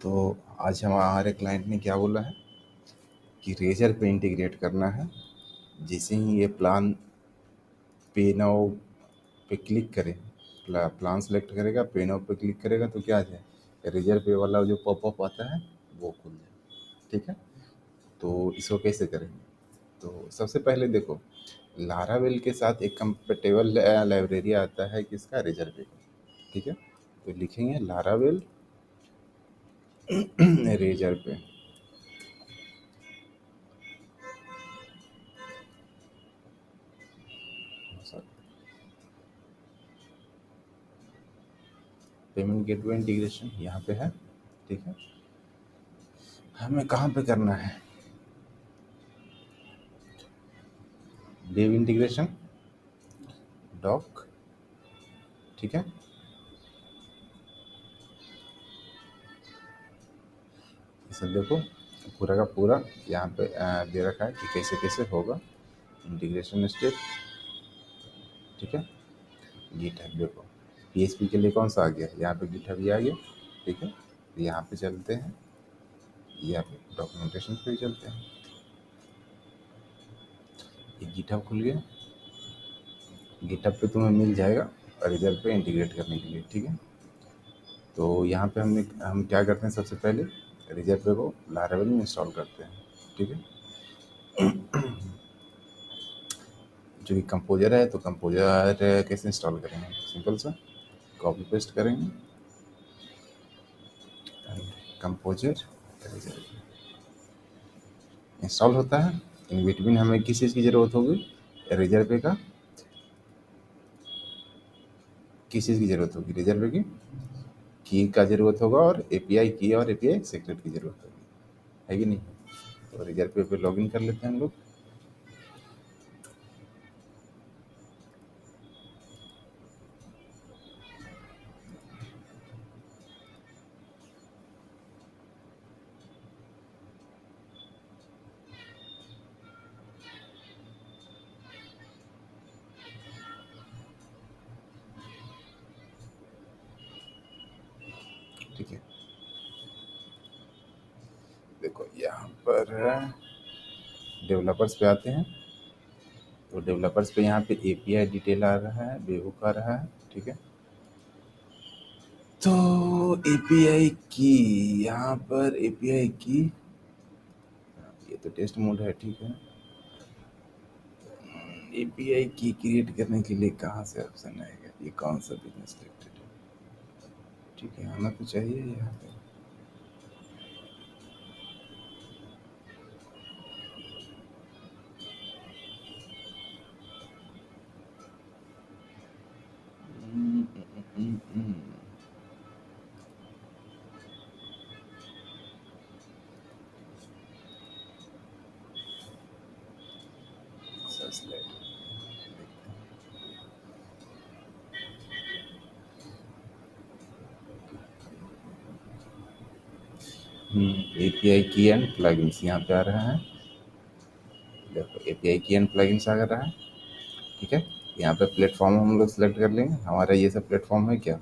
तो आज हमारे क्लाइंट ने क्या बोला है कि रेजर पे इंटीग्रेट करना है। जैसे ही ये प्लान पे नाउ पे क्लिक करें, प्लान सेलेक्ट करेगा, पे नाउ पे क्लिक करेगा तो क्या आ जाए, रेजर पे वाला जो पॉपअप आता है वो खुल जाए। ठीक है, तो इसको कैसे करेंगे? तो सबसे पहले देखो, लारावेल के साथ एक कंपेटेबल लाइब्रेरी आता है किसका, रेजर पे का। ठीक है, तो लिखेंगे लारावेल रेजर पे। पेमेंट गेटवे इंटीग्रेशन यहाँ पे है। ठीक है, हमें कहाँ पे करना है, वेब इंटीग्रेशन डॉक। ठीक है, इसे देखो पूरा का पूरा यहाँ पे दे रखा है कि कैसे कैसे होगा इंटीग्रेशन स्टेप। ठीक है, गिटहब देखो, पीएचपी के लिए कौन सा आ गया, यहाँ पे गिटहब ही आ गया। ठीक है, तो यहाँ पे चलते हैं, यहाँ पे डॉक्यूमेंटेशन पे ही चलते हैं। ये गिटहब खुल गया, गिटहब पे तुम्हें मिल जाएगा रिजल्ट पे इंटीग्रेट करने के लिए। ठीक है, तो यहाँ पे हम क्या करते हैं, सबसे पहले रिजल्ट पे को लारावेल में इंस्टॉल करते हैं। ठीक है, जो कि कंपोजर है, तो कंपोजर कैसे इंस्टॉल करेंगे, सिंपल सा कॉपी पेस्ट करेंगे, कंपोजर इंस्टॉल होता है। इन बिटवीन हमें किस चीज़ की ज़रूरत होगी, रिजर्व का किस चीज़ की ज़रूरत होगी, रिजर्व की का ज़रूरत होगा, और एपीआई की और एपीआई सीक्रेट की ज़रूरत होगी, है कि नहीं। तो रिजर्व पे लॉगिन कर लेते हैं हम लोग। ठीक है, देखो यहाँ पर डेवलपर्स पे आते हैं, तो डेवलपर्स पे यहाँ पे एपीआई डिटेल आ रहा है, बेहुक आ रहा है। ठीक है, तो एपीआई की, यहाँ पर एपीआई की, ये तो टेस्ट मोड है। ठीक है, एपीआई की क्रिएट करने के लिए कहाँ से ऑप्शन आएगा, ये कौन सा बिजनेस रिलेटेड है। ठीक है, आना तो चाहिए यहाँ पे। सर्च लाइट, एपीआई की एंड प्लगइन्स यहाँ पे आ रहा है। देखो एपीआई की एंड प्लगइन्स आ रहा है। ठीक है, यहाँ पे प्लेटफॉर्म हम लोग सेलेक्ट कर लेंगे, हमारा ये सब प्लेटफॉर्म है क्या,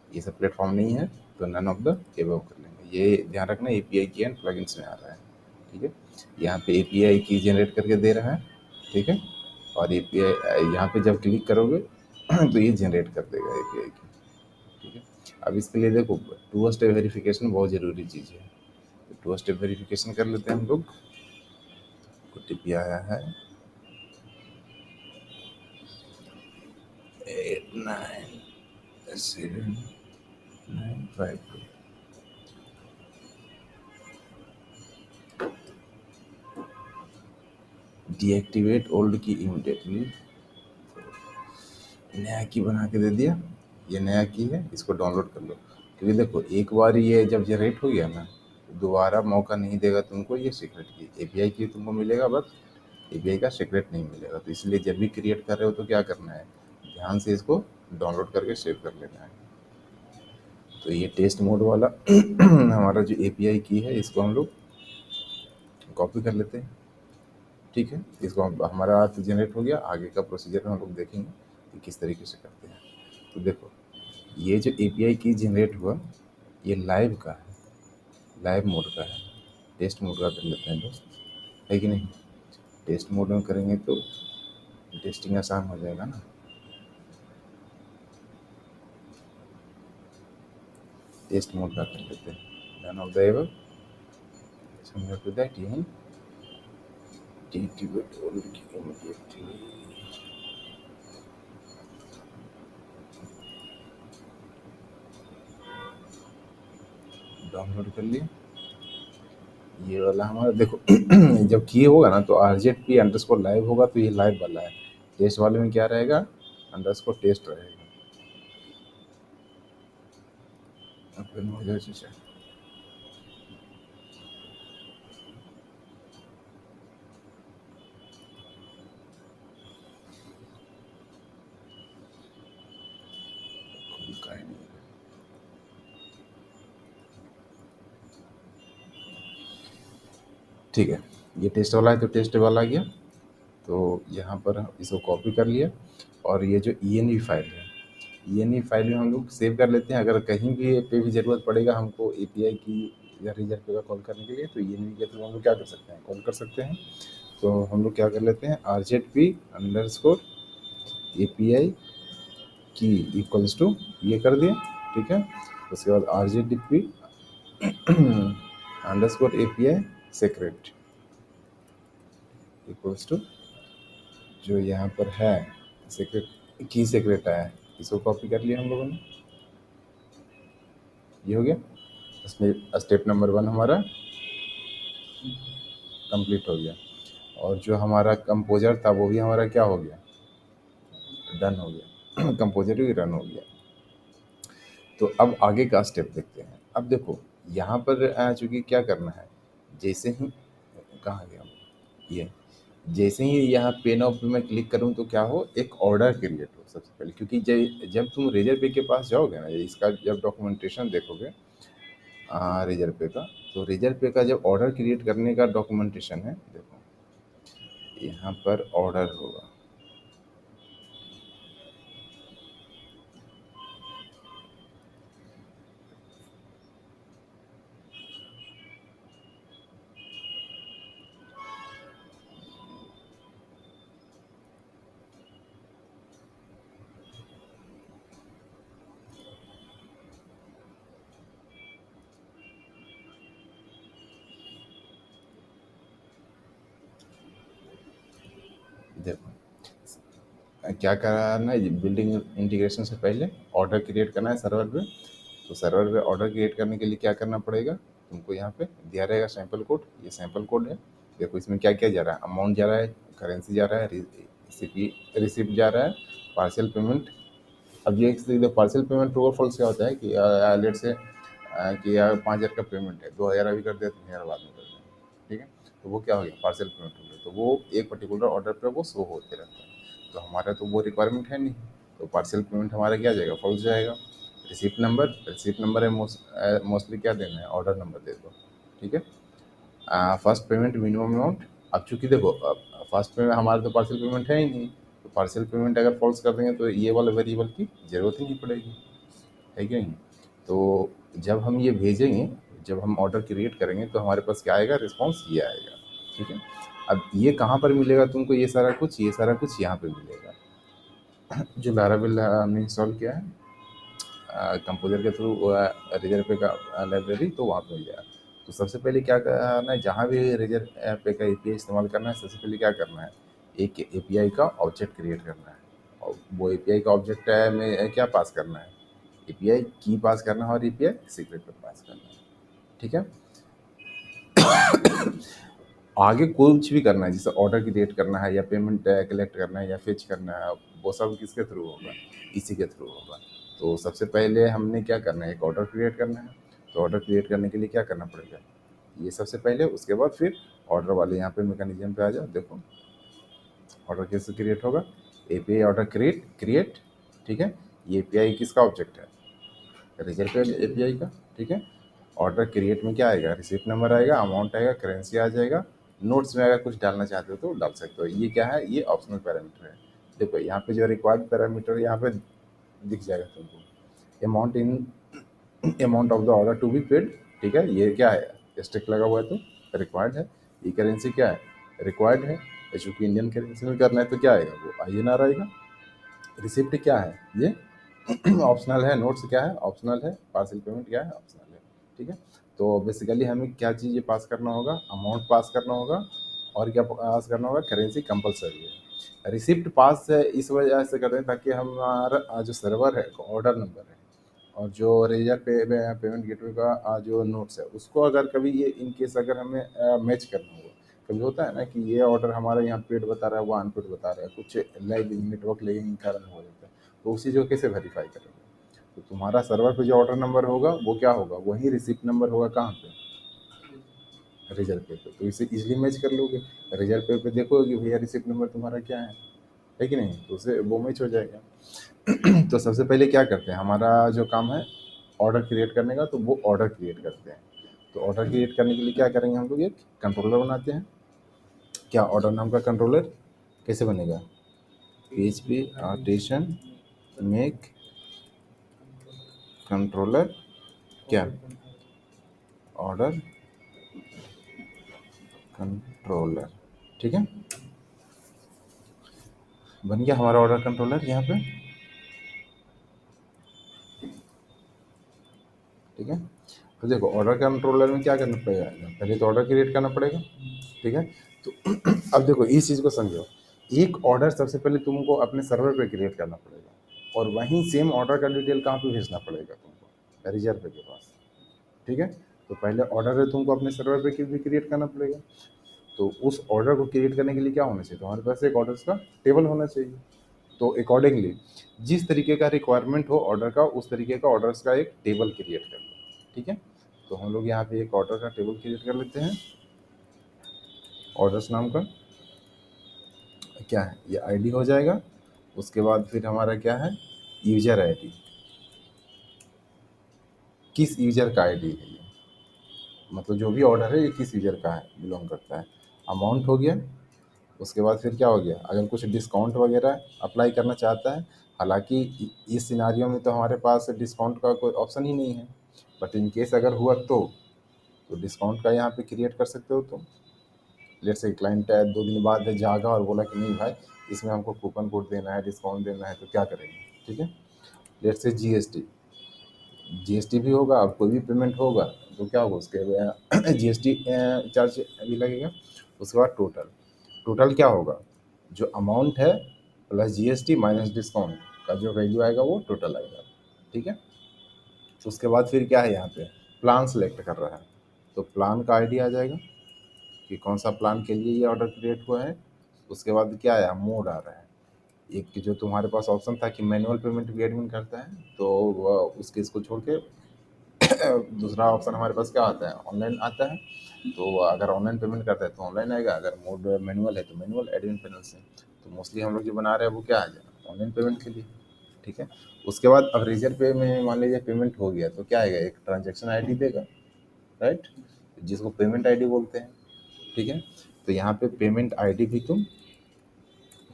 ये सब प्लेटफॉर्म नहीं है, तो नन ऑफ द एबव कर लेंगे। ये ध्यान रखना, एपीआई की एंड प्लगइन्स में आ रहा है। ठीक है, यहाँ पे एपीआई की जनरेट करके दे रहा है। ठीक है, और एपीआई यहाँ पे जब क्लिक करोगे तो ये जनरेट कर देगा एपीआई की। ठीक है, अब इसके लिए देखो टू स्टेप वेरिफिकेशन बहुत ज़रूरी चीज़ है, तो टू स्टेप वेरिफिकेशन कर लेते हैं हम लोग। ओटीपी आया है 897952। डीएक्टिवेट ओल्ड की इमीडिएटली, नया की बना के दे दिया। ये नया की है, इसको डाउनलोड कर लो, क्योंकि देखो एक बार ये जब जनरेट हो गया ना, दोबारा मौका नहीं देगा तुमको ये सीक्रेट की, एपीआई की तुमको मिलेगा बस, एपीआई का सीक्रेट नहीं मिलेगा। तो इसलिए जब भी क्रिएट कर रहे हो तो क्या करना है, ध्यान से इसको डाउनलोड करके सेव कर लेना है। तो ये टेस्ट मोड वाला हमारा जो एपीआई की है, इसको हम लोग कॉपी कर लेते हैं। ठीक है, इसको हमारा तो जनरेट हो गया, आगे का प्रोसीजर हम लोग देखेंगे कि किस तरीके से करते हैं। तो देखो ये जो एपीआई की जनरेट हुआ, ये लाइव का है। लाइव मोड का है, टेस्ट मोड का कर लेते हैं दोस्त, है कि नहीं? टेस्ट मोड में करेंगे तो टेस्टिंग आसान हो जाएगा ना। टेस्ट मोड का कर लेते हैं। None of the above, similar to that in deactivate already immediately। Download कर लिया ये वाला हमारा, देखो जब किए होगा ना तो RZP अंडरस्कोर लाइव होगा, तो ये लाइव वाला है। टेस्ट वाले में क्या रहेगा, अंडरस्कोर टेस्ट रहेगा। ओपन हो जाए चीज़, खुल का ही नहीं। ठीक है, ये टेस्ट वाला है तो टेस्ट वाला आ गया। तो यहाँ पर हम इसको कॉपी कर लिया, और ये जो ENV फाइल है, ENV फाइल में हम लोग सेव कर लेते हैं। अगर कहीं भी पे भी ज़रूरत पड़ेगा हमको API की या रीजर पे का कॉल करने के लिए, तो ENV के थ्रू हम लोग क्या कर सकते हैं, कॉल कर सकते हैं। तो हम लोग क्या कर लेते हैं, RZP अंडरस्कोर API की इक्वल्स टू ये कर दिए, ठीक है। उसके बाद RZP underscore API secret equals to जो यहाँ पर है सेक्रेट की सेक्रेट है, इसको कॉपी कर लिया हम लोगों ने। ये हो गया, इसमें स्टेप नंबर 1 हमारा कंप्लीट हो गया, और जो हमारा कंपोजर था वो भी हमारा क्या हो गया, डन हो गया। कंपोजर भी रन हो गया। तो अब आगे का स्टेप देखते हैं। अब देखो यहाँ पर चूंकि क्या करना है, जैसे ही कहाँ गया ये, जैसे ही यहाँ पे नाउ पे मैं क्लिक करूँ तो क्या हो, एक ऑर्डर क्रिएट हो सबसे पहले। क्योंकि जब तुम रेजर पे के पास जाओगे ना, इसका जब डॉक्यूमेंटेशन देखोगे रेजर पे का, तो रेजर पे का जब ऑर्डर क्रिएट करने का डॉक्यूमेंटेशन है, देखो यहाँ पर ऑर्डर होगा। देखो क्या करना है, बिल्डिंग इंटीग्रेशन से पहले ऑर्डर क्रिएट करना है सर्वर पे। तो सर्वर पे ऑर्डर क्रिएट करने के लिए क्या करना पड़ेगा, तुमको यहाँ पे दिया रहेगा सैंपल कोड। ये सैंपल कोड है, देखो इसमें क्या क्या जा रहा है, अमाउंट जा रहा है, करेंसी जा रहा है, रिसिप्ट जा रहा है, पार्सल पेमेंट। अब ये पार्सल पेमेंट ट्रू और फॉल्स क्या होता है कि लेट से कि यार 5,000 का पेमेंट है, 2,000 अभी कर दिया, 3,000 बाद में कर दें, ठीक है। तो वो क्या हो गया, पार्सल पेमेंट हो गया। तो वो एक पर्टिकुलर ऑर्डर पे वो शो होते रहता है। तो हमारा तो वो रिक्वायरमेंट है नहीं, तो पार्सल पेमेंट हमारा क्या जाएगा, फॉल्स जाएगा। रिसिप्ट नंबर है, मोस्टली क्या देना है, ऑर्डर नंबर दे दो, ठीक है। First payment minimum amount. अब चूंकि देखो फर्स्ट पेमेंट हमारा तो पार्सल पेमेंट है ही नहीं, तो पार्सल पेमेंट अगर फॉल्स कर देंगे तो ये वाला वेरिएबल की ज़रूरत ही नहीं पड़ेगी, है कि नहीं। तो जब हम ये भेजेंगे, जब हम ऑर्डर क्रिएट करेंगे तो हमारे पास क्या आएगा, रिस्पॉन्स ये आएगा, ठीक है। अब ये कहाँ पर मिलेगा तुमको, ये सारा कुछ यहाँ पे मिलेगा। जो लारावेल हमने इंस्टॉल किया है कंपोजर के थ्रू रेजर पे का लाइब्रेरी, तो वहाँ पे मिल जाएगा। तो सबसे पहले क्या करना है, जहाँ भी रेजर पे का API इस्तेमाल करना है, सबसे पहले क्या करना है, एक API का ऑब्जेक्ट क्रिएट करना है। और वो API का ऑब्जेक्ट में क्या पास करना है, API की पास करना है, और API सीक्रेट पे पास करना है, ठीक है। आगे कुछ भी करना है, जैसे ऑर्डर क्रिएट करना है या पेमेंट कलेक्ट करना है या फेच करना है, वो सब किसके थ्रू होगा, इसी के थ्रू होगा। तो सबसे पहले हमने क्या करना है, एक ऑर्डर क्रिएट करना है। तो ऑर्डर क्रिएट करने के लिए क्या करना पड़ेगा, ये सबसे पहले। उसके बाद फिर ऑर्डर वाले यहाँ पे मैकेनिज्म पे आ जाओ। देखो ऑर्डर कैसे क्रिएट होगा, API ऑर्डर क्रिएट, ठीक है। ये API किसका ऑब्जेक्ट है, रिजल्ट है API का, ठीक है। ऑर्डर क्रिएट में क्या आएगा, रिसिप्ट नंबर आएगा, अमाउंट आएगा, करेंसी आ जाएगा। नोट्स में अगर कुछ डालना चाहते हो तो डाल सकते हो। ये क्या है, ये ऑप्शनल पैरामीटर है। देखो यहाँ पे जो रिक्वायर्ड पैरामीटर यहाँ पे दिख जाएगा तुमको, amount of the order to be paid, ठीक है। ये क्या है, एस्टेक लगा हुआ है तो रिक्वायर्ड है। ई करेंसी क्या है, रिक्वायर्ड है। चूंकि इंडियन करेंसी में करना है तो क्या आएगा, वो INR आएगा। रिसिप्ट क्या है, ये ऑप्शनल है। नोट्स क्या है, ऑप्शनल है। पार्सल पेमेंट क्या है, ऑप्शनल है। ठीक है, तो बेसिकली हमें क्या चीज़ ये पास करना होगा, अमाउंट पास करना होगा, और क्या पास करना होगा, करेंसी कंपलसरी है। रिसिप्ट पास है इस वजह से करते हैं ताकि हमारा जो सर्वर है, ऑर्डर नंबर है, और जो रेजर पेमेंट गेटवे का जो नोट्स है, उसको अगर कभी ये इन केस अगर हमें मैच करना होगा, कभी होता है ना कि ये ऑर्डर हमारा यहाँ पेड बता रहा है, वो अनपेड बता रहा है, कुछ लैगिंग नेटवर्क लैगिंग के कारण हो जाता है, तो उस चीज़ को कैसे वेरीफाई करोगे। तो तुम्हारा सर्वर पे जो ऑर्डर नंबर होगा वो क्या होगा, वही रिसिप्ट नंबर होगा कहाँ पे, रिजल्ट पे। तो इसे इजीली मैच कर लोगे। रिजल्ट पे देखोगे कि भैया रिसिप्ट नंबर तुम्हारा क्या है कि नहीं, तो उसे वो मैच हो जाएगा। तो सबसे पहले क्या करते हैं, हमारा जो काम है ऑर्डर क्रिएट करने का, तो वो ऑर्डर क्रिएट करते हैं। तो ऑर्डर क्रिएट करने के लिए क्या करेंगे, हम लोग एक कंट्रोलर बनाते हैं। क्या ऑर्डर नाम का कंट्रोलर कैसे बनेगा, PHP आर्टिसन मेक कंट्रोलर क्या, ऑर्डर कंट्रोलर। ठीक है, बन गया हमारा ऑर्डर कंट्रोलर यहाँ पे। ठीक है, तो देखो ऑर्डर कंट्रोलर में क्या करना पड़ेगा, पहले तो ऑर्डर क्रिएट करना पड़ेगा। ठीक है, तो अब देखो इस चीज़ को समझो, एक ऑर्डर सबसे पहले तुमको अपने सर्वर पे क्रिएट करना पड़ेगा, और वहीं सेम ऑर्डर का डिटेल कहाँ पे भेजना पड़ेगा तुमको, रिजर्व पे के पास। ठीक है, तो पहले ऑर्डर है तुमको अपने सर्वर पे भी क्रिएट करना पड़ेगा। तो उस ऑर्डर को क्रिएट करने के लिए क्या होना चाहिए, तुम्हारे पास एक ऑर्डर्स का टेबल होना चाहिए। तो अकॉर्डिंगली जिस तरीके का रिक्वायरमेंट हो ऑर्डर का, उस तरीके का ऑर्डर्स का एक टेबल क्रिएट कर लो। ठीक है, तो हम लोग यहाँ पे एक ऑर्डर का टेबल क्रिएट कर लेते हैं। ऑर्डर्स नाम का क्या है, ये आईडी हो जाएगा। उसके बाद फिर हमारा क्या है, यूजर आईडी, किस यूजर का आईडी है ये, मतलब जो भी ऑर्डर है ये किस यूजर का है, बिलोंग करता है। अमाउंट हो गया। उसके बाद फिर क्या हो गया, अगर कुछ डिस्काउंट वगैरह अप्लाई करना चाहता है, हालांकि इस सिनारियो में तो हमारे पास डिस्काउंट का कोई ऑप्शन ही नहीं है, बट इन केस अगर हुआ तो डिस्काउंट का यहाँ पे क्रिएट कर सकते हो तुम। लेट से क्लाइंट है 2 दिन बाद जागा और बोला कि नहीं भाई, इसमें हमको कूपन कोड देना है, डिस्काउंट देना है, तो क्या करेंगे। ठीक है, लेट से जीएसटी भी होगा, अब कोई भी पेमेंट होगा तो क्या होगा, उसके जीएसटी चार्ज भी लगेगा। उसके बाद टोटल, टोटल क्या होगा, जो अमाउंट है प्लस जीएसटी माइनस डिस्काउंट का जो वैल्यू आएगा वो टोटल आएगा। ठीक है, तो उसके बाद फिर क्या है, यहाँ पे प्लान सेलेक्ट कर रहा है, तो प्लान का आईडी आ जाएगा कि कौन सा प्लान के लिए ये ऑर्डर क्रिएट हुआ है। उसके बाद क्या आया, मोड आ रहा है। एक जो तुम्हारे पास ऑप्शन था कि मैनुअल पेमेंट भी एडमिन करता है, तो उस केस को छोड़ के दूसरा ऑप्शन हमारे पास क्या आता है, ऑनलाइन आता है। तो अगर ऑनलाइन पेमेंट करता है तो ऑनलाइन आएगा, अगर मोड मैनुअल है तो मैनुअल एडमिन पैनल से। तो मोस्टली हम लोग जो बना रहे हैं वो क्या आ जाएगा, ऑनलाइन पेमेंट के लिए। ठीक है, उसके बाद अब रेजर पे में मान लीजिए पेमेंट हो गया तो क्या आएगा, एक ट्रांजेक्शन आईडी देगा, राइट, जिसको पेमेंट आईडी बोलते हैं। ठीक है, तो यहाँ पे पेमेंट आईडी भी तुम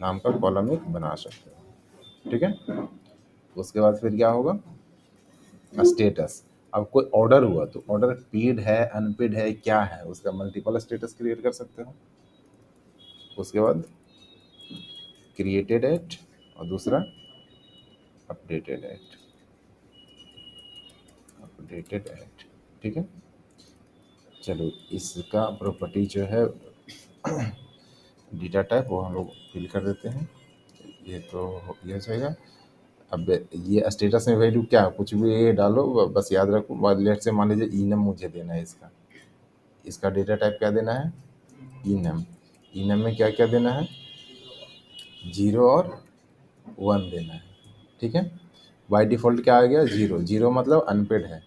नाम का कॉलम एक बना सकते हो। ठीक है, उसके बाद फिर क्या होगा, स्टेटस। अब कोई ऑर्डर हुआ तो ऑर्डर पेड है अनपेड है क्या है, उसका मल्टीपल स्टेटस क्रिएट कर सकते हो। उसके बाद क्रिएटेड एट, और दूसरा अपडेटेड एट, अपडेटेड एट। ठीक है, चलो इसका प्रॉपर्टी जो है डेटा टाइप वो हम लोग फिल कर देते हैं। ये तो हो जाएगा। अब ये स्टेटस में वैल्यू क्या, कुछ भी डालो, बस याद रखो, लेट से मान लीजिए ई नम मुझे देना है, इसका इसका डेटा टाइप क्या देना है, ई नम। ई नम में क्या क्या देना है, 0 और 1 देना है। ठीक है, बाय डिफ़ॉल्ट क्या आ गया, 0 मतलब अनपेड है,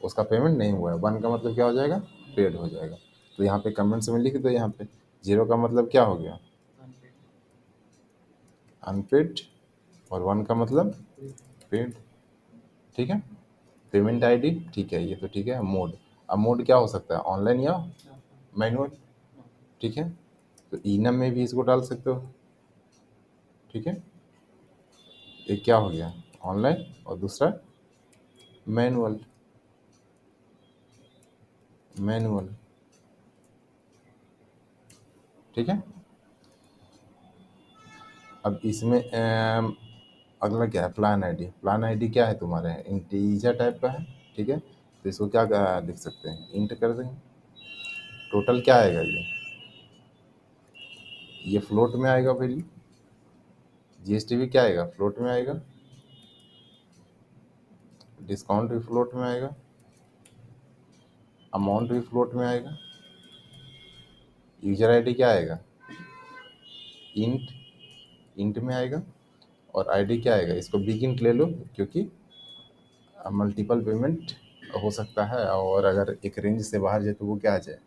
उसका पेमेंट नहीं हुआ है। 1 का मतलब क्या हो जाएगा, पेड हो जाएगा। तो यहाँ पे कमेंट्स में लिख दो, यहाँ पे 0 का मतलब क्या हो गया, अनपेड, और 1 का मतलब पेड। ठीक है, पेमेंट आईडी ठीक है, ये तो ठीक है। मोड, अब मोड क्या हो सकता है, ऑनलाइन या मैनुअल। ठीक है, तो ईनम में भी इसको डाल सकते हो। ठीक है, एक क्या हो गया, ऑनलाइन, और दूसरा मैनुअल। मैनुअल, ठीक है। अब इसमें अगला क्या है, प्लान आईडी। प्लान आईडी क्या है तुम्हारे, इंटीजर टाइप का है, ठीक है। तो इसको क्या लिख सकते हैं, इंट कर देंगे। टोटल क्या आएगा, ये फ्लोट में आएगा वैल्यू। जीएसटी भी क्या आएगा, फ्लोट में आएगा। डिस्काउंट भी फ्लोट में आएगा। अमाउंट भी फ्लोट में आएगा। यूजर आईडी क्या आएगा, इंट, इंट में आएगा। और आईडी क्या आएगा, इसको बिग इंट ले लो, क्योंकि मल्टीपल पेमेंट हो सकता है, और अगर एक रेंज से बाहर जाए तो वो क्या आ जाए,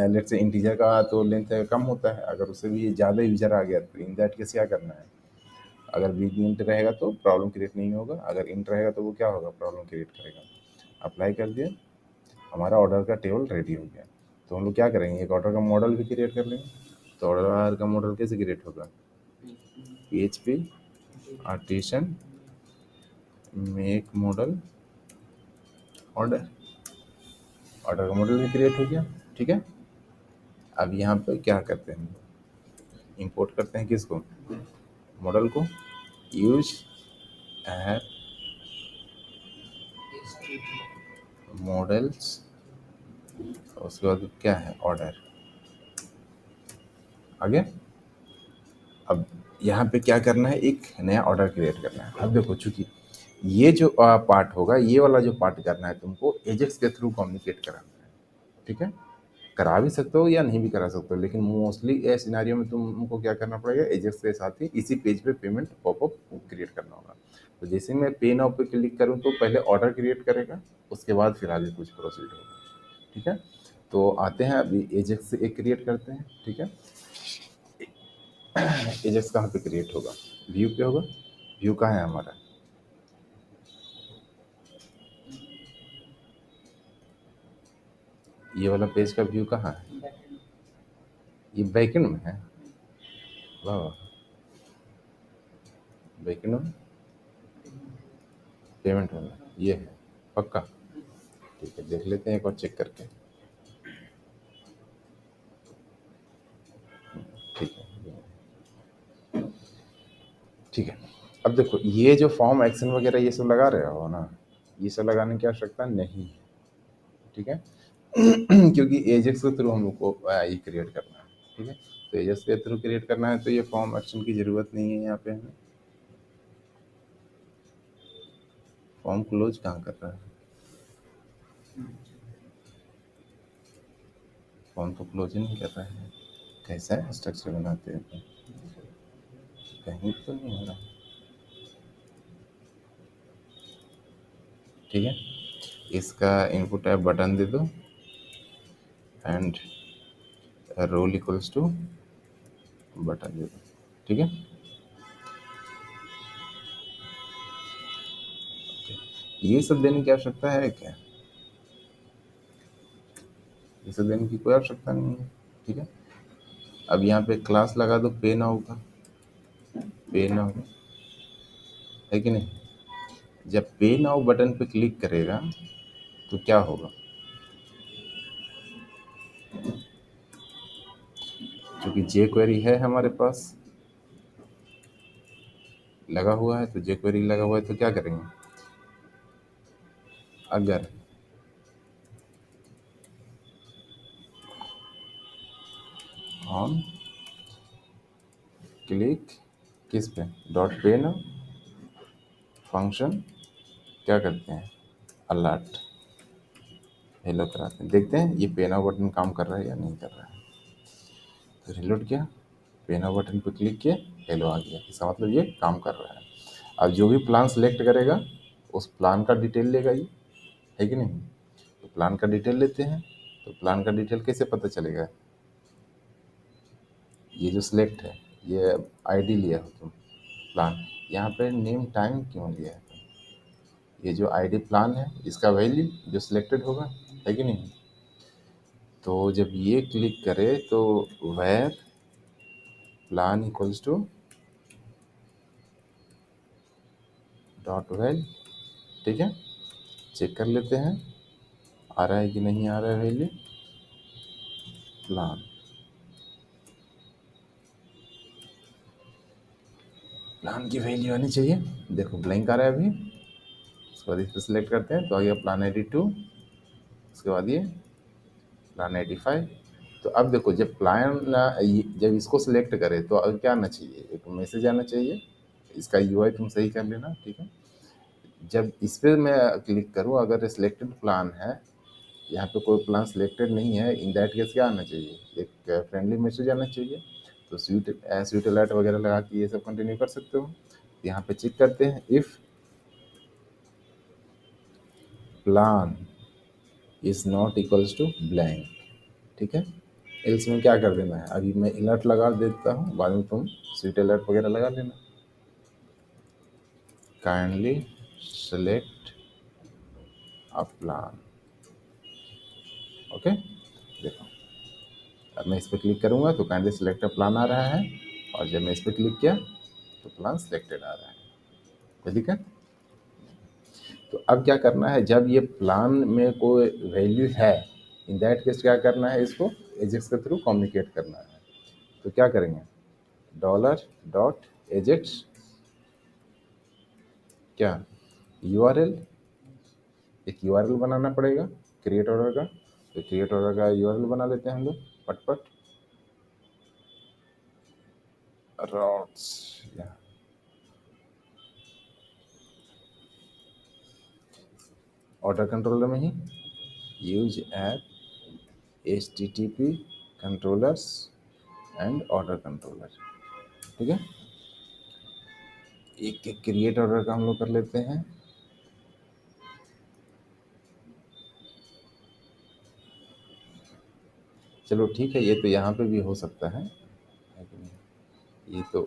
लेट्स से इंटीजर का तो लेंथ कम होता है, अगर उससे भी ज़्यादा यूजर आ गया तो इन दैट केस क्या करना है, अगर बिग इंट रहेगा तो प्रॉब्लम क्रिएट नहीं होगा, अगर इंट रहेगा तो वो क्या होगा, प्रॉब्लम क्रिएट करेगा। अप्लाई कर दिया, हमारा ऑर्डर का टेबल रेडी हो गया। तो हम लोग क्या करेंगे, एक ऑर्डर का मॉडल भी क्रिएट कर लेंगे। तो ऑर्डर का मॉडल कैसे क्रिएट होगा, PHP artisan make model order. Order का मॉडल भी क्रिएट हो गया, ठीक है। अब यहाँ पे क्या करते हैं, इंपोर्ट करते हैं किसको, मॉडल को। यूज ऐप मॉडल्स, उसके बाद क्या है, ऑर्डर। आगे अब यहाँ पे क्या करना है, एक नया ऑर्डर क्रिएट करना है। अब देखो, चूंकि ये जो पार्ट होगा, ये वाला जो पार्ट करना है तुमको एजेक्स के थ्रू कम्युनिकेट कराना है, ठीक है। करा भी सकते हो या नहीं भी करा सकते हो, लेकिन मोस्टली ये सिनारियो में तुमको क्या करना पड़ेगा, एजेक्स के साथ ही इसी पेज पे पेमेंट पॉपअप क्रिएट करना होगा। तो जैसे मैं पे नाउ पे क्लिक करूँ तो पहले ऑर्डर क्रिएट करेगा, उसके बाद फिर आगे कुछ प्रोसीड होगा, ठीक है। तो आते हैं अभी एजेक्स से एक क्रिएट करते हैं, ठीक है। एजेक्स कहाँ पे क्रिएट होगा, व्यू पे होगा। व्यू कहाँ है हमारा, ये वाला पेज का व्यू कहाँ है, ये बैकएंड में है। वाह वाह, बैकएंड में पेमेंट वाला ये है, पक्का। ठीक है, देख लेते हैं एक और चेक करके। ठीक है, ठीक है। अब देखो, ये जो फॉर्म एक्शन वगैरह ये सब लगा रहे हो ना, ये सब लगाने की आवश्यकता नहीं है, ठीक है। क्योंकि एजेक्स के थ्रू हम लोग को ये क्रिएट करना है, ठीक है। तो एजेक्स के थ्रू क्रिएट करना है, तो ये फॉर्म एक्शन की ज़रूरत नहीं है यहाँ पे हमें। फॉर्म क्लोज कहाँ कर रहा है, फॉर्म तो क्लोज ही नहीं कर रहा है। कैसा है स्ट्रक्चर बनाते हैं तो कहीं तो नहीं हो रहा, ठीक है। इसका इनपुट ऐप बटन दे दो, and role equals to button दे दो, ठीक है। ये सब देने की आवश्यकता है क्या, ये सब देने की कोई आवश्यकता नहीं है, ठीक है। अब यहाँ पे क्लास लगा दो पे नाउ का, पे नाउ, है कि नहीं। जब पे नाउ बटन पे क्लिक करेगा तो क्या होगा, क्योंकि जे क्वेरी है हमारे पास लगा हुआ है, तो जे क्वेरी लगा हुआ है तो क्या करेंगे, अगर ऑन क्लिक किस पे, डॉट पे नाउ फंक्शन क्या करते हैं, अलर्ट हेलो कराते हैं। देखते हैं ये पे नाउ बटन काम कर रहा है या नहीं कर रहा है। तो रिलोड किया, पे नाउ बटन पे क्लिक किया, हेलो आ गया, इसका मतलब ये काम कर रहा है। अब जो भी प्लान सेलेक्ट करेगा उस प्लान का डिटेल लेगा ये, है कि नहीं। तो प्लान का डिटेल लेते हैं, तो प्लान का डिटेल कैसे पता चलेगा, ये जो सिलेक्ट है, ये आईडी लिया हो तुम प्लान, यहाँ पे नेम टाइम क्यों लिया है, ये जो आईडी प्लान है इसका वैल्यू जो सिलेक्टेड होगा, है कि नहीं। तो जब ये क्लिक करे तो where plan equals to dot val, ठीक है। चेक कर लेते हैं, आ रहा है कि नहीं आ रहा है वैल्यू? प्लान प्लान की वैल्यू आनी चाहिए। देखो ब्लैंक आ रहा है अभी, उसके बाद इस पर सिलेक्ट करते हैं तो आ गया प्लान 82, उसके बाद ये प्लान 85। तो अब देखो जब प्लान जब इसको सिलेक्ट करें तो अब क्या आना चाहिए, एक मैसेज आना चाहिए, इसका यूआई तुम सही कर लेना, ठीक है। जब इस पर मैं क्लिक करूँ, अगर सिलेक्टेड प्लान है, यहाँ पे कोई प्लान सिलेक्टेड नहीं है, इन दैट केस क्या आना चाहिए, एक फ्रेंडली मैसेज आना चाहिए। तो स्वीट अलर्ट वगैरह लगा के ये सब कंटिन्यू कर सकते हो। यहाँ पे चेक करते हैं if plan is not equals to blank, ठीक है। एल्स में क्या कर देना है, अभी मैं अलर्ट लगा देता हूँ, बाद में तुम स्वीट अलर्ट वगैरह लगा लेना। Kindly select a plan, okay. देखो अब मैं इस पर क्लिक करूँगा तो काइंडली सेलेक्ट अ प्लान आ रहा है, और जब मैं इस पर क्लिक किया तो प्लान सेलेक्टेड आ रहा है, ठीक है। तो अब क्या करना है, जब ये प्लान में कोई वैल्यू है, इन दैट केस क्या करना है, इसको एजेक्स के थ्रू कम्युनिकेट करना है। तो क्या करेंगे, $.ajax क्या URL, एक URL बनाना पड़ेगा क्रिएट ऑर्डर का। तो क्रिएट ऑर्डर का URL बना लेते हैं हम लोग पटपट, रॉड्स यहाँ ऑर्डर कंट्रोलर में ही use app HTTP controllers and order controller, ठीक है। एक एक क्रिएट ऑर्डर का हम लोग कर लेते हैं। चलो ठीक है, ये तो यहाँ पे भी हो सकता है कि नहीं? ये तो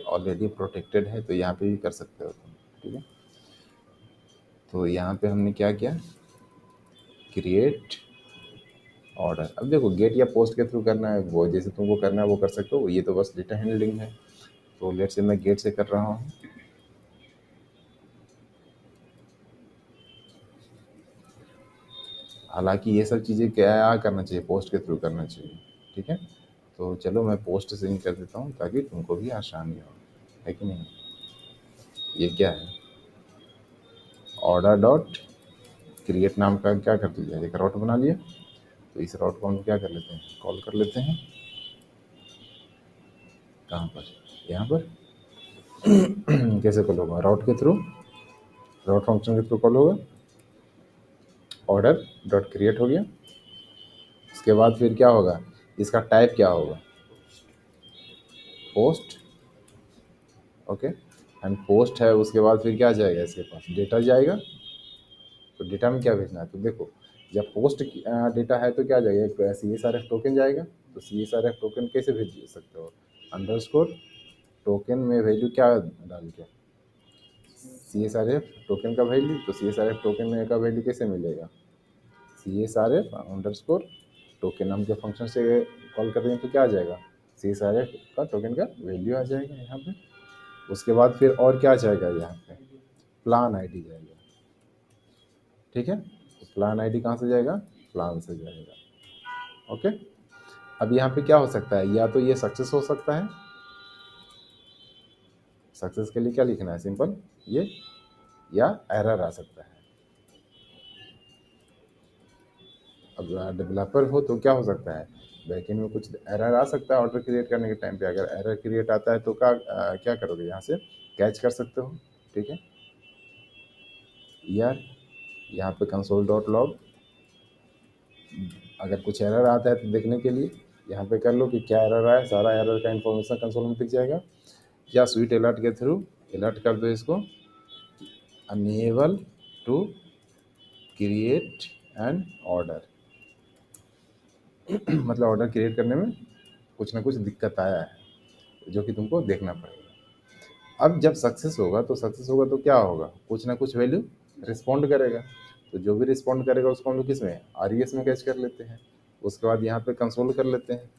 ऑलरेडी प्रोटेक्टेड है, तो यहाँ पे भी कर सकते हो तुम, ठीक है। तो यहाँ पे हमने क्या किया, क्रिएट ऑर्डर। अब देखो गेट या पोस्ट के थ्रू करना है, वो जैसे तुमको करना है वो कर सकते हो, ये तो बस डेटा हैंडलिंग है। तो लेट से मैं गेट से कर रहा हूँ। हालांकि ये सब चीज़ें क्या करना चाहिए, पोस्ट के थ्रू करना चाहिए, ठीक है। तो चलो मैं पोस्ट से ही कर देता हूँ ताकि तुमको भी आसानी हो, है कि नहीं। ये क्या है, ऑर्डर डॉट क्रिएट नाम का क्या कर दिया, एक राउट बना लिया। तो इस राउट को हम क्या कर लेते हैं, कॉल कर लेते हैं, कहाँ पर, यहाँ पर। कैसे कॉल होगा, राउट के थ्रू, राउट फंक्शन के थ्रू कॉल होगा। ऑर्डर डॉट क्रिएट हो गया, उसके बाद फिर क्या होगा, इसका टाइप क्या होगा, पोस्ट, ओके। एंड पोस्ट है, उसके बाद फिर क्या जाएगा, इसके पास डेटा जाएगा। तो डेटा में क्या भेजना है, तो देखो जब पोस्ट डेटा है तो क्या जाएगा, एक CSRF टोकन जाएगा। तो CSRF टोकन कैसे भेज सकते हो, अंडरस्कोर टोकन में वैल्यू क्या डाल के, CSRF टोकन का वैल्यू। तो CSRF टोकन का वैल्यू कैसे मिलेगा, CSRF अंडरस्कोर टोकन नाम के फंक्शन से कॉल कर रहे हैं तो क्या आ जाएगा, CSRF का टोकन का वैल्यू आ जाएगा यहाँ पे। उसके बाद फिर और क्या जाएगा, यहाँ पे प्लान आईडी जाएगा, ठीक है। तो प्लान आईडी कहाँ से जाएगा, प्लान से जाएगा, ओके। अब यहाँ पे क्या हो सकता है, या तो ये सक्सेस हो सकता है, सक्सेस के लिए क्या लिखना है, सिंपल ये, या एरर आ सकता है। अब डेवलपर हो तो क्या हो सकता है, बैकएंड में कुछ एरर आ सकता है ऑर्डर क्रिएट करने के टाइम पे। अगर एरर क्रिएट आता है तो क्या करोगे, यहाँ से कैच कर सकते हो, ठीक है। यार यहाँ पे कंसोल डॉट लॉग, अगर कुछ एरर आता है तो देखने के लिए यहाँ पे कर लो कि क्या एरर आया, सारा एरर का इन्फॉर्मेशन कंसोल में दिख जाएगा। या स्वीट अलर्ट के थ्रू अलर्ट कर दो इसको, unable to create an order. मतलब ऑर्डर क्रिएट करने में कुछ ना कुछ दिक्कत आया है जो कि तुमको देखना पड़ेगा। अब जब सक्सेस होगा तो क्या होगा, कुछ ना कुछ वैल्यू रिस्पॉन्ड करेगा। तो जो भी रिस्पॉन्ड करेगा उसको हम लोग किस में, RES में कैच कर लेते हैं। उसके बाद यहाँ पे कंसोल कर लेते हैं,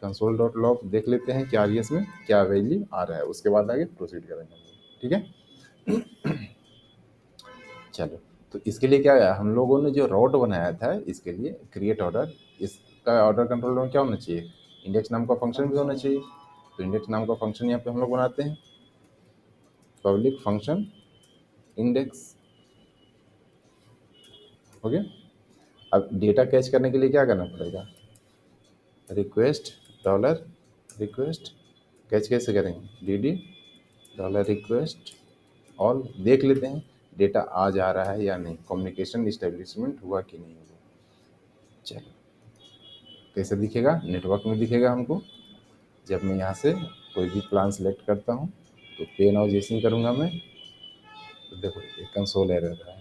कंसोल डॉट लॉग देख लेते हैं कि RES में क्या वैल्यू आ रहा है, उसके बाद आगे प्रोसीड करेंगे हम लोग, ठीक है। चलो तो इसके लिए क्या है, हम लोगों ने जो रोड बनाया था इसके लिए क्रिएट ऑर्डर, इसका ऑर्डर कंट्रोल में क्या होना चाहिए, इंडेक्स नाम का फंक्शन भी होना चाहिए। तो इंडेक्स नाम का फंक्शन यहाँ पे हम लोग बनाते हैं, पब्लिक फंक्शन इंडेक्स, हो गया। अब डेटा कैच करने के लिए क्या करना पड़ेगा, रिक्वेस्ट डॉलर रिक्वेस्ट, कैच कैसे करेंगे, D D dollar request all, देख लेते हैं डेटा आ जा रहा है या नहीं, कम्युनिकेशन इस्टेब्लिशमेंट हुआ कि नहीं हुआ। चलो कैसे दिखेगा, नेटवर्क में दिखेगा हमको। जब मैं यहाँ से कोई भी प्लान सेलेक्ट करता हूँ तो पे नाउ जैसे ही करूँगा मैं, तो देखो ये कंसोल एरर है,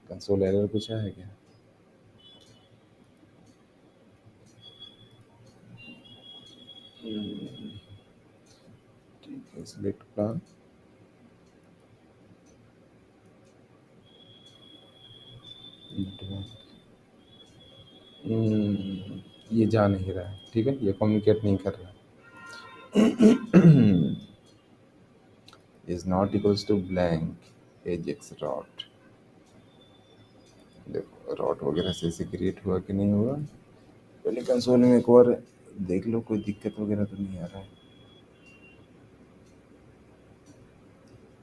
कंसोल एरर कुछ है क्या, ठीक है, सिलेक्ट प्लान, ये जा नहीं रहा है, ठीक है, ये कम्युनिकेट नहीं कर रहा है। Is not equals to blank ajax route, देखो रॉट वगैरह से ऐसे क्रिएट हुआ कि नहीं हुआ, पहले कंसोल में एक बार देख लो कोई दिक्कत वगैरह तो नहीं आ रहा है।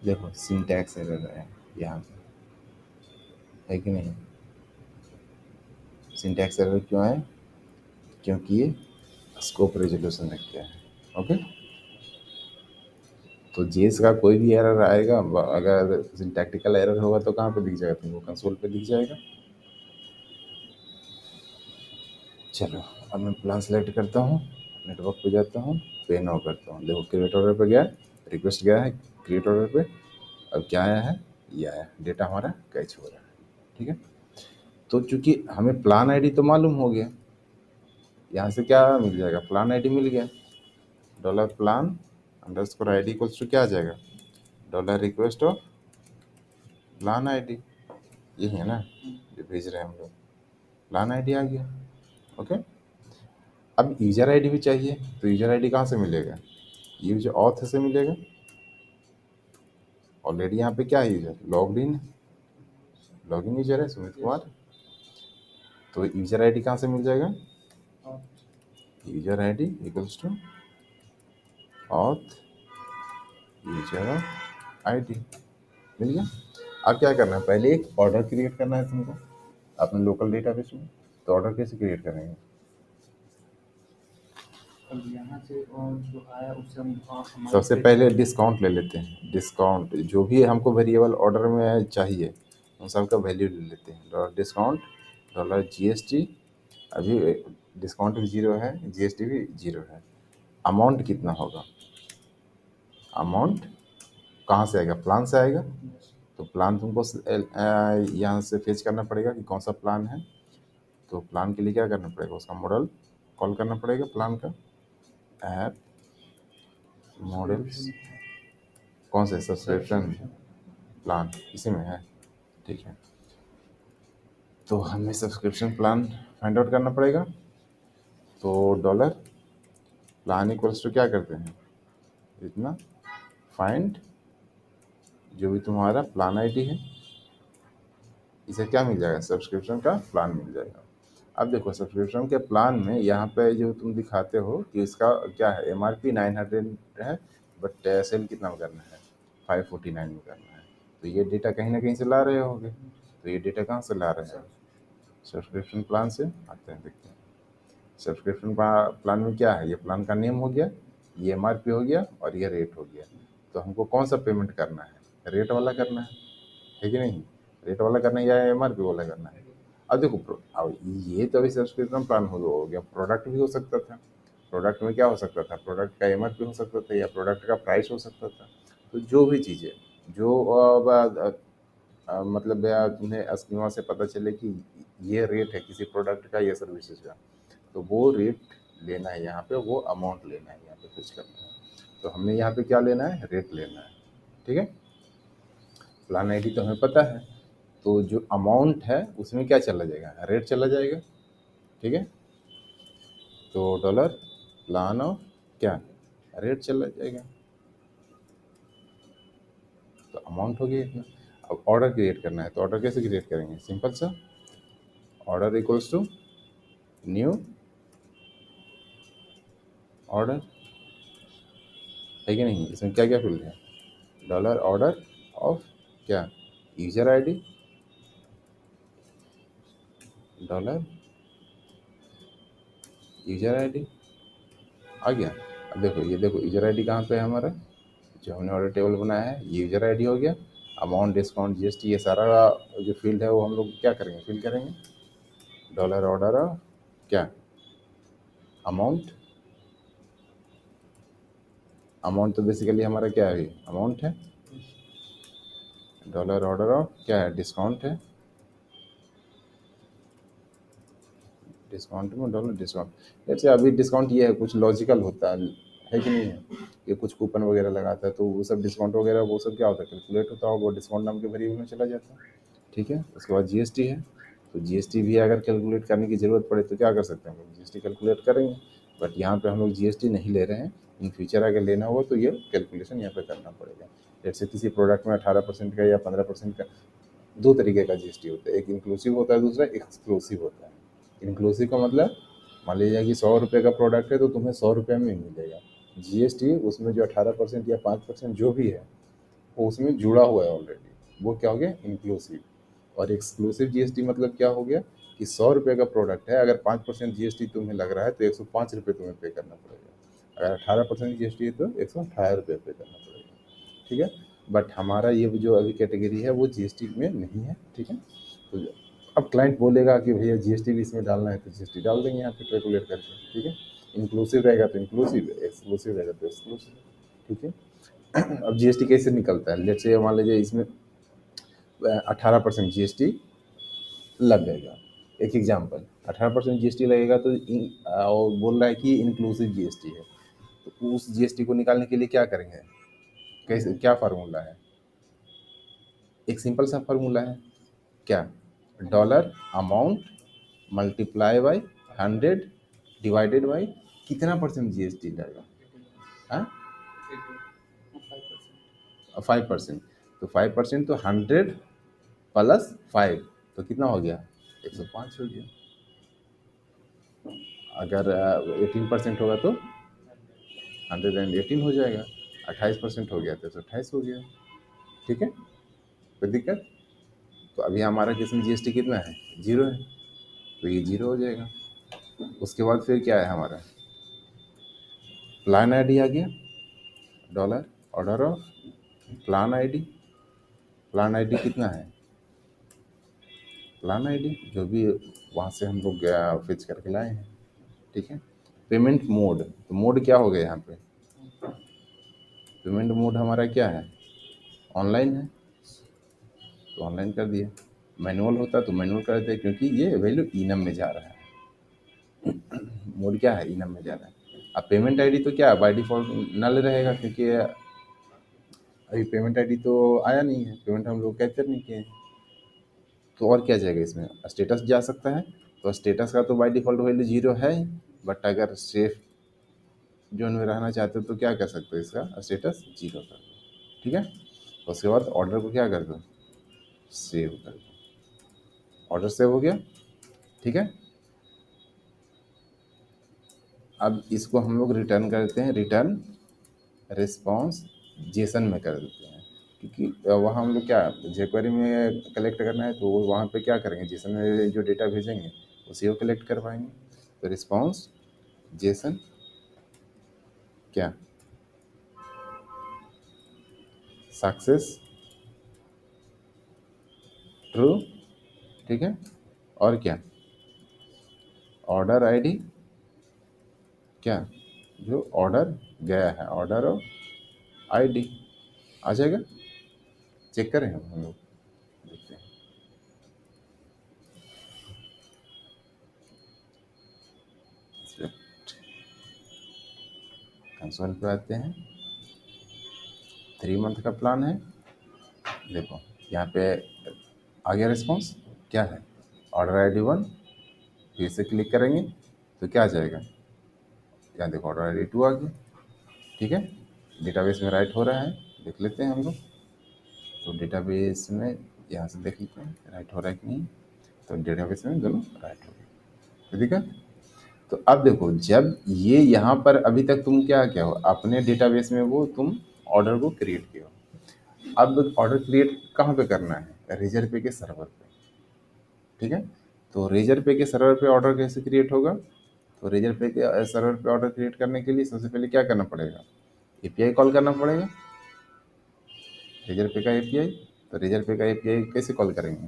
देखो सिंटैक्स एरर है यहाँ पे, है कि नहीं, सिंटैक्स एरर क्यों है, क्योंकि ये स्कोप रेजोल्यूशन रख गया है। ओके, तो जेस का कोई भी एरर आएगा, अगर सिंटैक्टिकल एरर होगा तो कहाँ पे दिख जाएगा तुमको, कंसोल पे दिख जाएगा। चलो अब मैं प्लान सेलेक्ट करता हूँ, नेटवर्क पे जाता हूँ, पे नाउ करता हूँ, देखो क्रिएट ऑर्डर पे गया, रिक्वेस्ट गया है क्रिएट ऑर्डर पे, अब क्या आया है, ये आया, डेटा हमारा कैच हो रहा है, ठीक है। तो चूंकि हमें प्लान आईडी तो मालूम हो गया, यहाँ से क्या मिल जाएगा, प्लान आईडी मिल गया, dollar plan underscore ID equals to क्या आ जाएगा, dollar request of plan ID, ये है ना जो भेज रहे हैं हम लोग, प्लान आईडी आ गया। ओके, अब यूजर आईडी भी चाहिए, तो यूजर आईडी कहाँ से मिलेगा, यूजर ऑथ से मिलेगा, ऑलरेडी यहाँ पे क्या है, user logged in, login user है सुमित कुमार, तो यूजर आईडी कहाँ से मिल जाएगा, user ID equals to auth user ID, मिल गया। अब क्या करना है, पहले एक ऑर्डर क्रिएट करना है तुमको अपने लोकल डेटाबेस में, तो ऑर्डर कैसे क्रिएट करेंगे, यहाँ से जो आया उससे हम सबसे पहले डिस्काउंट ले लेते हैं, डिस्काउंट जो भी हमको वेरिएबल ऑर्डर में चाहिए उन सब का वैल्यू ले लेते हैं, डॉलर डिस्काउंट डॉलर जीएसटी, अभी डिस्काउंट भी जीरो है, जीएसटी भी जीरो है, अमाउंट कितना होगा, अमाउंट कहाँ से आएगा, प्लान से आएगा, तो प्लान तुमको यहाँ से फेच करना पड़ेगा कि कौन सा प्लान है, तो प्लान के लिए क्या करना पड़ेगा, उसका मॉडल कॉल करना पड़ेगा, प्लान का ऐप मॉडल्स, कौन सा सब्सक्रिप्शन प्लान इसी में है, ठीक है। तो हमें सब्सक्रिप्शन प्लान फाइंड आउट करना पड़ेगा, तो डॉलर प्लान इक्वल्स टू क्या करते हैं, इतना फाइंड जो भी तुम्हारा प्लान आईडी है, इसे क्या मिल जाएगा, सब्सक्रिप्शन का प्लान मिल जाएगा। अब देखो सब्सक्रिप्शन के प्लान में यहाँ पे जो तुम दिखाते हो कि इसका क्या है, एमआरपी 900 है, बट सेल कितना में करना है, 549 में करना है, तो ये डेटा कहीं ना कहीं से ला रहे होगे, तो ये डेटा कहाँ से ला रहे हैं, सब्सक्रिप्शन प्लान से आते हैं, देखते हैं सब्सक्रिप्शन प्लान में क्या है, ये प्लान का नेम हो गया, ये एमआरपी हो गया और ये रेट हो गया, तो हमको कौन सा पेमेंट करना है, रेट वाला करना है कि नहीं, रेट वाला करना है या एमआरपी वाला करना है। अब देखो अब ये तो अभी सब्सक्रिप्शन प्लान हो गया, प्रोडक्ट भी हो सकता था, प्रोडक्ट में क्या हो सकता था, प्रोडक्ट का एमआरपी हो सकता था या प्रोडक्ट का प्राइस हो सकता था, तो जो भी चीज़ें जो मतलब या तुम्हें स्कीमा से पता चले कि ये रेट है किसी प्रोडक्ट का या सर्विसेज का, तो वो रेट लेना है यहाँ पे, वो अमाउंट लेना है यहाँ पे कुछ करना है, तो हमने यहाँ पे क्या लेना है, रेट लेना है, ठीक है। प्लान आईडी तो हमें पता है, तो जो अमाउंट है उसमें क्या चला जाएगा, रेट चला जाएगा, ठीक है। तो डॉलर प्लान ऑफ क्या, रेट चला जाएगा, तो अमाउंट हो गया इतना। अब ऑर्डर क्रिएट करना है तो ऑर्डर कैसे क्रिएट करेंगे, सिंपल सा, order equals to new order, है कि नहीं, इसमें क्या क्या फील्ड है, डॉलर ऑर्डर ऑफ क्या, user ID, dollar user ID आ गया। अब देखो ये देखो यूजर आईडी कहाँ पे है हमारा, जो हमने ऑर्डर टेबल बनाया है ये यूजर आईडी हो गया। अमाउंट डिस्काउंट जीएसटी ये सारा जो फील्ड है वो हम लोग क्या करेंगे, फिल करेंगे, डॉलर ऑर्डर ऑफ क्या, अमाउंट, अमाउंट तो बेसिकली हमारा क्या है, अमाउंट है, डॉलर ऑर्डर ऑफ क्या है, डिस्काउंट है, डिस्काउंट में डॉलर डिस्काउंट, जैसे अभी डिस्काउंट ये है कुछ लॉजिकल होता है कि नहीं है, ये कुछ कूपन वगैरह लगाता है तो वो सब डिस्काउंट वगैरह वो सब क्या होता है, कैलकुलेट होता है, वो डिस्काउंट नाम के वेरिएबल में चला जाता है। ठीक है, उसके बाद जीएसटी है, तो जीएसटी भी अगर कैलकुलेट करने की ज़रूरत पड़े तो क्या कर सकते हैं हम लोग, जीएसटी कैलकुलेट करेंगे, बट यहाँ पे हम लोग जीएसटी नहीं ले रहे हैं। इन फ्यूचर अगर लेना हो तो ये कैलकुलेशन यहाँ पे करना पड़ेगा। जैसे किसी प्रोडक्ट में 18% का या 15% का, दो तरीके का जीएसटी होता है, एक इंक्लूसिव होता है, दूसरा एक्सक्लूसिव होता है। इंक्लूसिव का मतलब, मान लीजिए कि 100 रुपये का प्रोडक्ट है तो तुम्हें 100 रुपये में ही मिलेगा, जीएसटी उसमें जो 18% या 5% जो भी है वो उसमें जुड़ा हुआ है ऑलरेडी, वो क्या हो गया, इंक्लूसिव। और एक्सक्लूसिव जीएसटी मतलब क्या हो गया कि 100 रुपये का प्रोडक्ट है, अगर 5% जीएसटी तुम्हें लग रहा है तो 105 रुपये तुम्हें पे करना पड़ेगा, अगर 18% जीएसटी है तो 118 रुपये पे करना पड़ेगा। ठीक है, बट हमारा ये जो अभी कैटेगरी है वो जीएसटी में नहीं है। ठीक है, तो अब क्लाइंट बोलेगा कि भैया जीएसटी भी इसमें डालना है तो जीएसटी डाल देंगे यहाँ पे कैलकुलेट करके। ठीक है, इंक्लूसिव रहेगा तो इंक्लूसिव, एक्सक्लूसिव रहेगा तो एक्सक्लूसिव। ठीक है, अब जीएसटी कैसे निकलता है, लेट्स से मान लीजिए इसमें 18% जीएसटी लग जाएगा, एक एग्जांपल, 18% जीएसटी लगेगा तो और बोल रहा है कि इंक्लूसिव जीएसटी है, तो उस जीएसटी को निकालने के लिए क्या करेंगे, कैसे, क्या फार्मूला है, एक सिंपल सा फार्मूला है, क्या, dollar amount multiply by 100 divided by कितना परसेंट जीएसटी लगेगा, हाँ, 5%, तो 5% तो 100 + 5 तो कितना हो गया, 105 हो गया। अगर 18% होगा तो 118 हो जाएगा, 28% हो गया तो 128 हो गया। ठीक है, कोई दिक्कत, तो अभी हमारा किस में जीएसटी कितना है, जीरो है, तो ये जीरो हो जाएगा। उसके बाद फिर क्या है हमारा, प्लान आईडी आ गया, dollar order of plan ID, plan ID कितना है, प्लान आईडी जो भी वहाँ से हम लोग फिच करके लाए हैं। ठीक है, पेमेंट मोड, तो मोड क्या हो गया यहाँ पे, पेमेंट मोड हमारा क्या है, ऑनलाइन है, तो ऑनलाइन कर दिया, मैनुअल होता तो मैनुअल कर देते क्योंकि ये वैल्यू इनम में जा रहा है, मोड क्या है, इनम में जा रहा है। अब पेमेंट आईडी तो क्या बाय डिफॉल्ट नल रहेगा क्योंकि अभी पेमेंट आईडी तो आया नहीं है, पेमेंट हम लोग कैप्चर नहीं किए हैं, तो और क्या जाएगा इसमें, स्टेटस जा सकता है, तो स्टेटस का तो बाय डिफ़ॉल्ट वैल्यू जीरो है ही, बट अगर सेफ जोन में रहना चाहते हो तो क्या कर सकते हो, इसका स्टेटस जीरो कर दो। ठीक है, उसके बाद ऑर्डर को क्या कर दो, सेव कर दो, ऑर्डर सेव हो गया। ठीक है, अब इसको हम लोग रिटर्न करते हैं, रिटर्न रिस्पॉन्स जेसन में कर देते हैं, क्योंकि वहाँ हम लोग क्या जेक्वेरी में कलेक्ट करना है तो वो वहाँ पे क्या करेंगे, जेसन में जो डेटा भेजेंगे उसी को कलेक्ट कर पाएंगे, तो रिस्पॉन्स जेसन क्या, सक्सेस ट्रू। ठीक है, और क्या, ऑर्डर आईडी क्या, जो ऑर्डर गया है, ऑर्डर और आईडी आ जाएगा, चेक करें हम लोग देखते हैं। कंसोल पे आते हैं, 3 मंथ का प्लान है, देखो यहाँ पे आ गया रिस्पॉन्स, क्या है, ऑर्डर आईडी 1, फिर से क्लिक करेंगे तो क्या आ जाएगा, यहाँ देखो ऑर्डर आईडी 2 आ गया। ठीक है, डेटाबेस में राइट हो रहा है, देख लेते हैं हम लोग, तो डेटाबेस में यहाँ से देख लेते हैं राइट हो रहा है कि नहीं। तो डेटाबेस में दोनों राइट हो गए, ठीक है। तो अब देखो, जब ये यहाँ पर अभी तक तुम क्या क्या हो, अपने डेटाबेस में वो तुम ऑर्डर को क्रिएट किया हो। अब ऑर्डर क्रिएट कहाँ पे करना है, रेजर पे के सर्वर पे, ठीक है। तो रेजर पे के सर्वर पे ऑर्डर कैसे क्रिएट होगा, तो रेजर पे के सर्वर पे ऑर्डर क्रिएट करने के लिए सबसे पहले क्या करना पड़ेगा, एपीआई कॉल करना पड़ेगा, रेजर पे का एपीआई। तो रेजर पे का एपीआई कैसे कॉल करेंगे,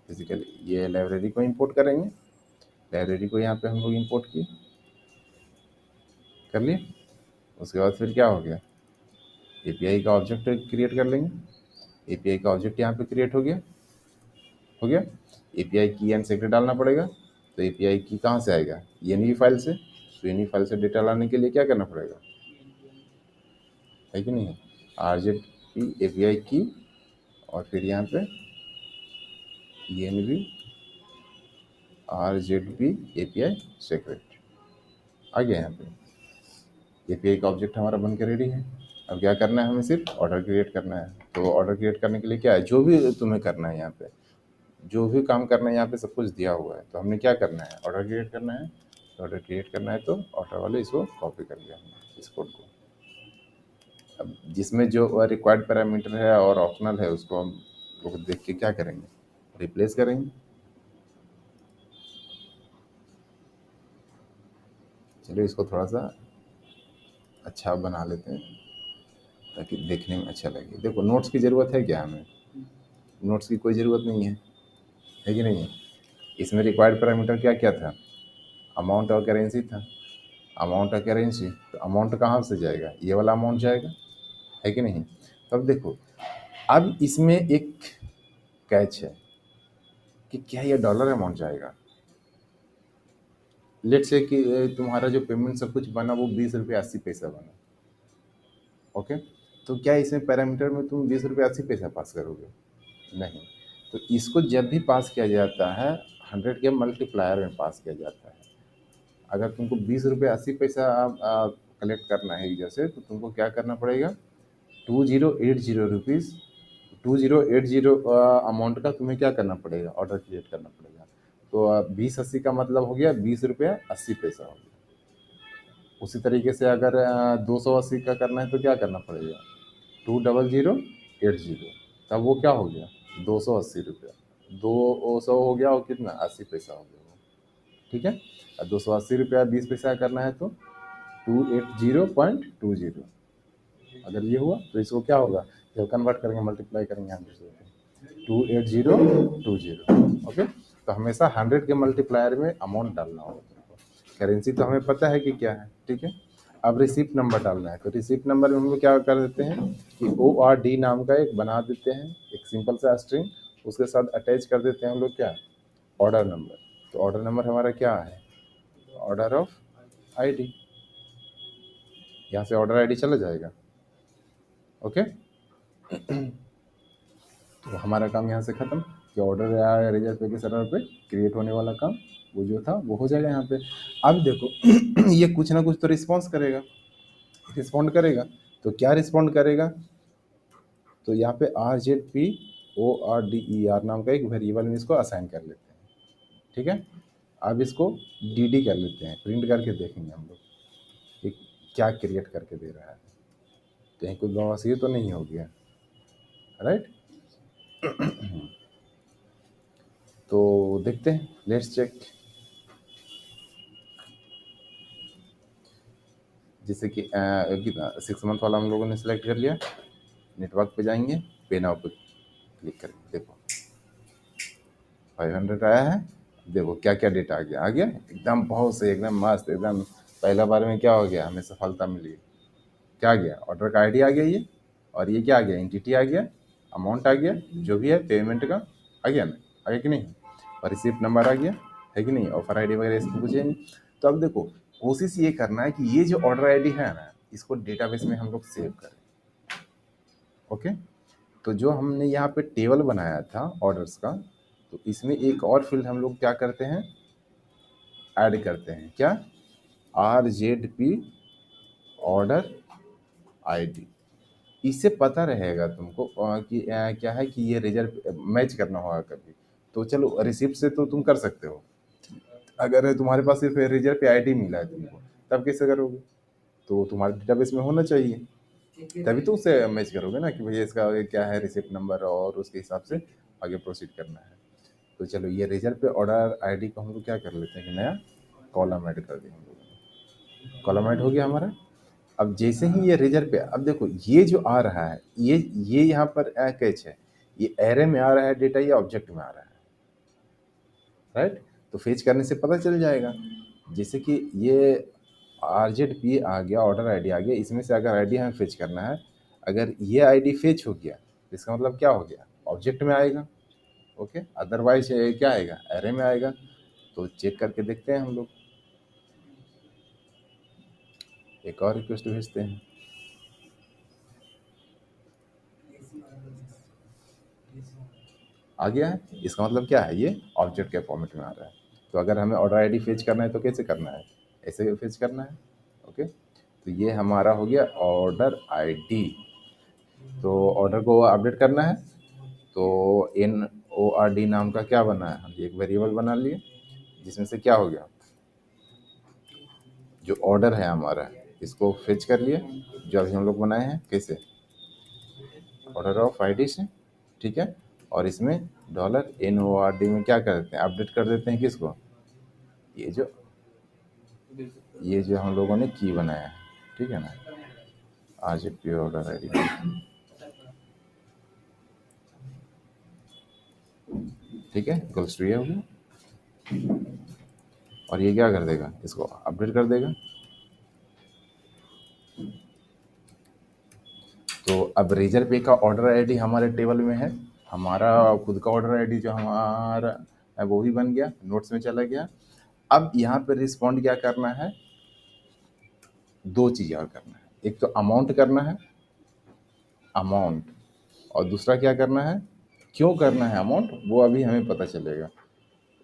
बेसिकली ये लाइब्रेरी को इंपोर्ट करेंगे, लाइब्रेरी को यहाँ पे हम लोग इंपोर्ट किए, कर लिए। उसके बाद फिर क्या हो गया, एपीआई का ऑब्जेक्ट क्रिएट कर लेंगे, एपीआई का ऑब्जेक्ट यहाँ पे क्रिएट हो गया, हो गया। एपीआई की एंड सेक्रेट डालना पड़ेगा, तो एपीआई की कहाँ से आएगा, एनवी फाइल से। तो एनवी फाइल से डेटा लाने के लिए क्या करना पड़ेगा, है कि नहीं है, आरजेड की एपीआई की, और फिर यहाँ पे एनवी RZB API सेक्रेट आ गया। यहाँ पे एपीआई का ऑब्जेक्ट हमारा बन के रेडी है। अब क्या करना है, हमें सिर्फ ऑर्डर क्रिएट करना है। तो ऑर्डर क्रिएट करने के लिए क्या है, जो भी तुम्हें करना है यहाँ पे, जो भी काम करना है यहाँ पे सब कुछ दिया हुआ है। तो हमने क्या करना है, ऑर्डर क्रिएट करना है। तो ऑर्डर क्रिएट करना है, तो ऑर्डर वाले इसको कॉपी कर लिया हमने, इस कोड को। अब जिसमें जो रिक्वायर्ड पैरामीटर है और ऑप्शनल है, उसको हम लोग देख के क्या करेंगे, रिप्लेस करेंगे। चलिए इसको थोड़ा सा अच्छा बना लेते हैं ताकि देखने में अच्छा लगे। देखो, नोट्स की ज़रूरत है क्या हमें, नोट्स की कोई ज़रूरत नहीं है कि नहीं है। इसमें रिक्वायर्ड पैरामीटर क्या क्या था, अमाउंट और करेंसी था। अमाउंट और करेंसी, तो अमाउंट कहाँ से जाएगा, ये वाला अमाउंट जाएगा, है कि नहीं। तो अब देखो, अब इसमें एक कैच है कि क्या ये डॉलर अमाउंट जाएगा। लेट से कि तुम्हारा जो पेमेंट सब कुछ बना वो 20 रुपये 80 पैसा बना, ओके। तो क्या इसमें पैरामीटर में तुम 20 रुपये 80 पैसा पास करोगे, नहीं। तो इसको जब भी पास किया जाता है 100 के मल्टीप्लायर में पास किया जाता है। अगर तुमको 20 रुपये 80 पैसा कलेक्ट करना है यूजर से, तो तुमको क्या करना पड़ेगा, 2080 रुपीज़, 2080 अमाउंट का तुम्हें क्या करना पड़ेगा, ऑर्डर क्रिएट करना पड़ेगा। तो 2080 का मतलब हो गया 20 रुपया 80 पैसा हो गया। उसी तरीके से अगर 280 का करना है तो क्या करना पड़ेगा, 20080, तब वो क्या हो गया, 280 रुपया। 200 हो गया और कितना 80 पैसा हो गया वो, ठीक है। और 280 रुपया 20 पैसा करना है तो 280.20। अगर ये हुआ तो इसको क्या होगा, जब कन्वर्ट करेंगे मल्टीप्लाई करेंगे 100 से, 28020, ओके। तो हमेशा 100 के मल्टीप्लायर में अमाउंट डालना होगा तुमको। करेंसी तो हमें पता है कि क्या है, ठीक है। अब रिसिप्ट नंबर डालना है। तो रिसिप्ट नंबर में हम लोग क्या कर देते हैं कि ORD नाम का एक बना देते हैं, एक सिंपल सा स्ट्रिंग, उसके साथ अटैच कर देते हैं हम लोग क्या, ऑर्डर नंबर। तो ऑर्डर नंबर हमारा क्या है, ऑर्डर ऑफ आईडी। यहाँ से ऑर्डर आईडी चला जाएगा, ओके। तो हमारा काम यहाँ से ख़त्म, कि ऑर्डर या रेजर पे के सर्वर पे क्रिएट होने वाला काम वो जो था वो हो जाएगा यहाँ पे। अब देखो ये कुछ ना कुछ तो रिस्पॉन्स करेगा, रिस्पॉन्ड करेगा। तो क्या रिस्पॉन्ड करेगा, तो यहाँ पे RZPORDER नाम का एक वेरिएबल में इसको असाइन कर लेते हैं, ठीक है। अब इसको DD कर लेते हैं, प्रिंट करके देखेंगे हम लोग कि क्या क्रिएट करके दे रहा है, कहीं कोई बवासीर तो नहीं हो गया, राइट। तो देखते हैं, लेट्स चेक। जैसे कि 6 मंथ वाला हम लोगों ने सिलेक्ट कर लिया, नेटवर्क पे जाएंगे, पे नाउ पे क्लिक करेंगे। देखो 500 आया है, देखो क्या क्या डेटा आ गया एकदम बहुत सही, एकदम मस्त, एकदम पहला बार में क्या हो गया, हमें सफलता मिली। क्या आ गया, ऑर्डर का आईडी आ गया ये, और ये क्या आ गया, एंटिटी आ गया, अमाउंट आ गया, जो भी है पेमेंट का आ गया ना, आ गया कि नहीं, और रिसिप्ट नंबर आ गया, है कि नहीं, ऑफर आईडी वगैरह इसको पूछेंगे। तो अब देखो, कोशिश ये करना है कि ये जो ऑर्डर आईडी है ना, इसको डेटाबेस में हम लोग सेव करें, ओके। तो जो हमने यहाँ पे टेबल बनाया था ऑर्डर्स का, तो इसमें एक और फील्ड हम लोग क्या करते हैं, ऐड करते हैं, क्या, RZP ऑर्डर आईडी, इससे पता रहेगा तुमको कि क्या है कि ये रिजल्ट मैच करना होगा कभी। तो चलो रिसिप्ट से तो तुम कर सकते हो, अगर तुम्हारे पास सिर्फ रिजल्ट पे आईडी मिला है तुमको, तब कैसे करोगे? तो तुम्हारे डेटाबेस में होना चाहिए, तभी तो उससे मैच करोगे ना कि भैया इसका ये क्या है रिसिप्ट नंबर, और उसके हिसाब से आगे प्रोसीड करना है। तो चलो ये रिजल्ट पे ऑर्डर आईडी को हम लोग क्या कर लेते हैं कि नया कॉलम ऐड कर दिया हम लोगों ने। कॉलम ऐड हो गया हमारा। अब जैसे ही ये रिजल्ट पे, अब देखो ये जो आ रहा है, ये यहाँ पर कैच है, ये एरे में आ रहा है डेटा या ऑब्जेक्ट में आ रहा है, राइट? तो फेच करने से पता चल जाएगा। जैसे कि ये RZP आ गया, ऑर्डर आईडी आ गया, इसमें से अगर आईडी हमें फेच करना है, अगर ये आईडी फेच हो गया तो इसका मतलब क्या हो गया, ऑब्जेक्ट में आएगा। ओके, अदरवाइज क्या आएगा, एरे में आएगा। तो चेक करके देखते हैं हम लोग, एक और रिक्वेस्ट भेजते हैं। आ गया है, इसका मतलब क्या है, ये ऑब्जेक्ट के फॉर्मेट में आ रहा है। तो अगर हमें ऑर्डर आईडी फेच करना है तो कैसे करना है, ऐसे फेच करना है। ओके, तो ये हमारा हो गया ऑर्डर आईडी। तो ऑर्डर को अपडेट करना है, तो NORD नाम का क्या बना है, हम एक वेरिएबल बना लिए, जिसमें से क्या हो गया, जो ऑर्डर है हमारा इसको फेच कर लिए, जो अभी हम लोग बनाए हैं कैसे, ऑर्डर ऑफ आईडी से, ठीक है। और इसमें $NORD में क्या कर देते हैं, अपडेट कर देते हैं किसको, ये जो हम लोगों ने की बनाया है, ठीक है ना, RZP ऑर्डर आईडी, ठीक है, इक्वल्स टू ये हो गया। और ये क्या कर देगा, इसको अपडेट कर देगा। तो अब रेजर पे का ऑर्डर आईडी हमारे टेबल में है, हमारा खुद का ऑर्डर आईडी जो हमारा है वो भी बन गया, नोट्स में चला गया। अब यहाँ पे रिस्पॉन्ड क्या करना है, दो चीज़ और करना है, एक तो अमाउंट करना है, अमाउंट, और दूसरा क्या करना है, क्यों करना है अमाउंट, वो अभी हमें पता चलेगा।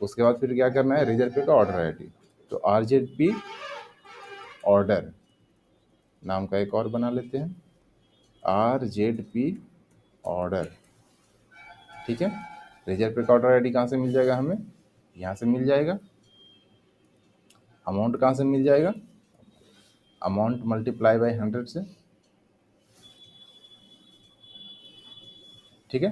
उसके बाद फिर क्या करना है, रेजर पे का ऑर्डर आईडी। तो RZP ऑर्डर नाम का एक और बना लेते हैं, RZP ऑर्डर, ठीक है। रेजर पे का ऑर्डर आईडी कहाँ से मिल जाएगा हमें, यहाँ से मिल जाएगा। अमाउंट कहाँ से मिल जाएगा, अमाउंट मल्टीप्लाई बाय 100 से, ठीक है।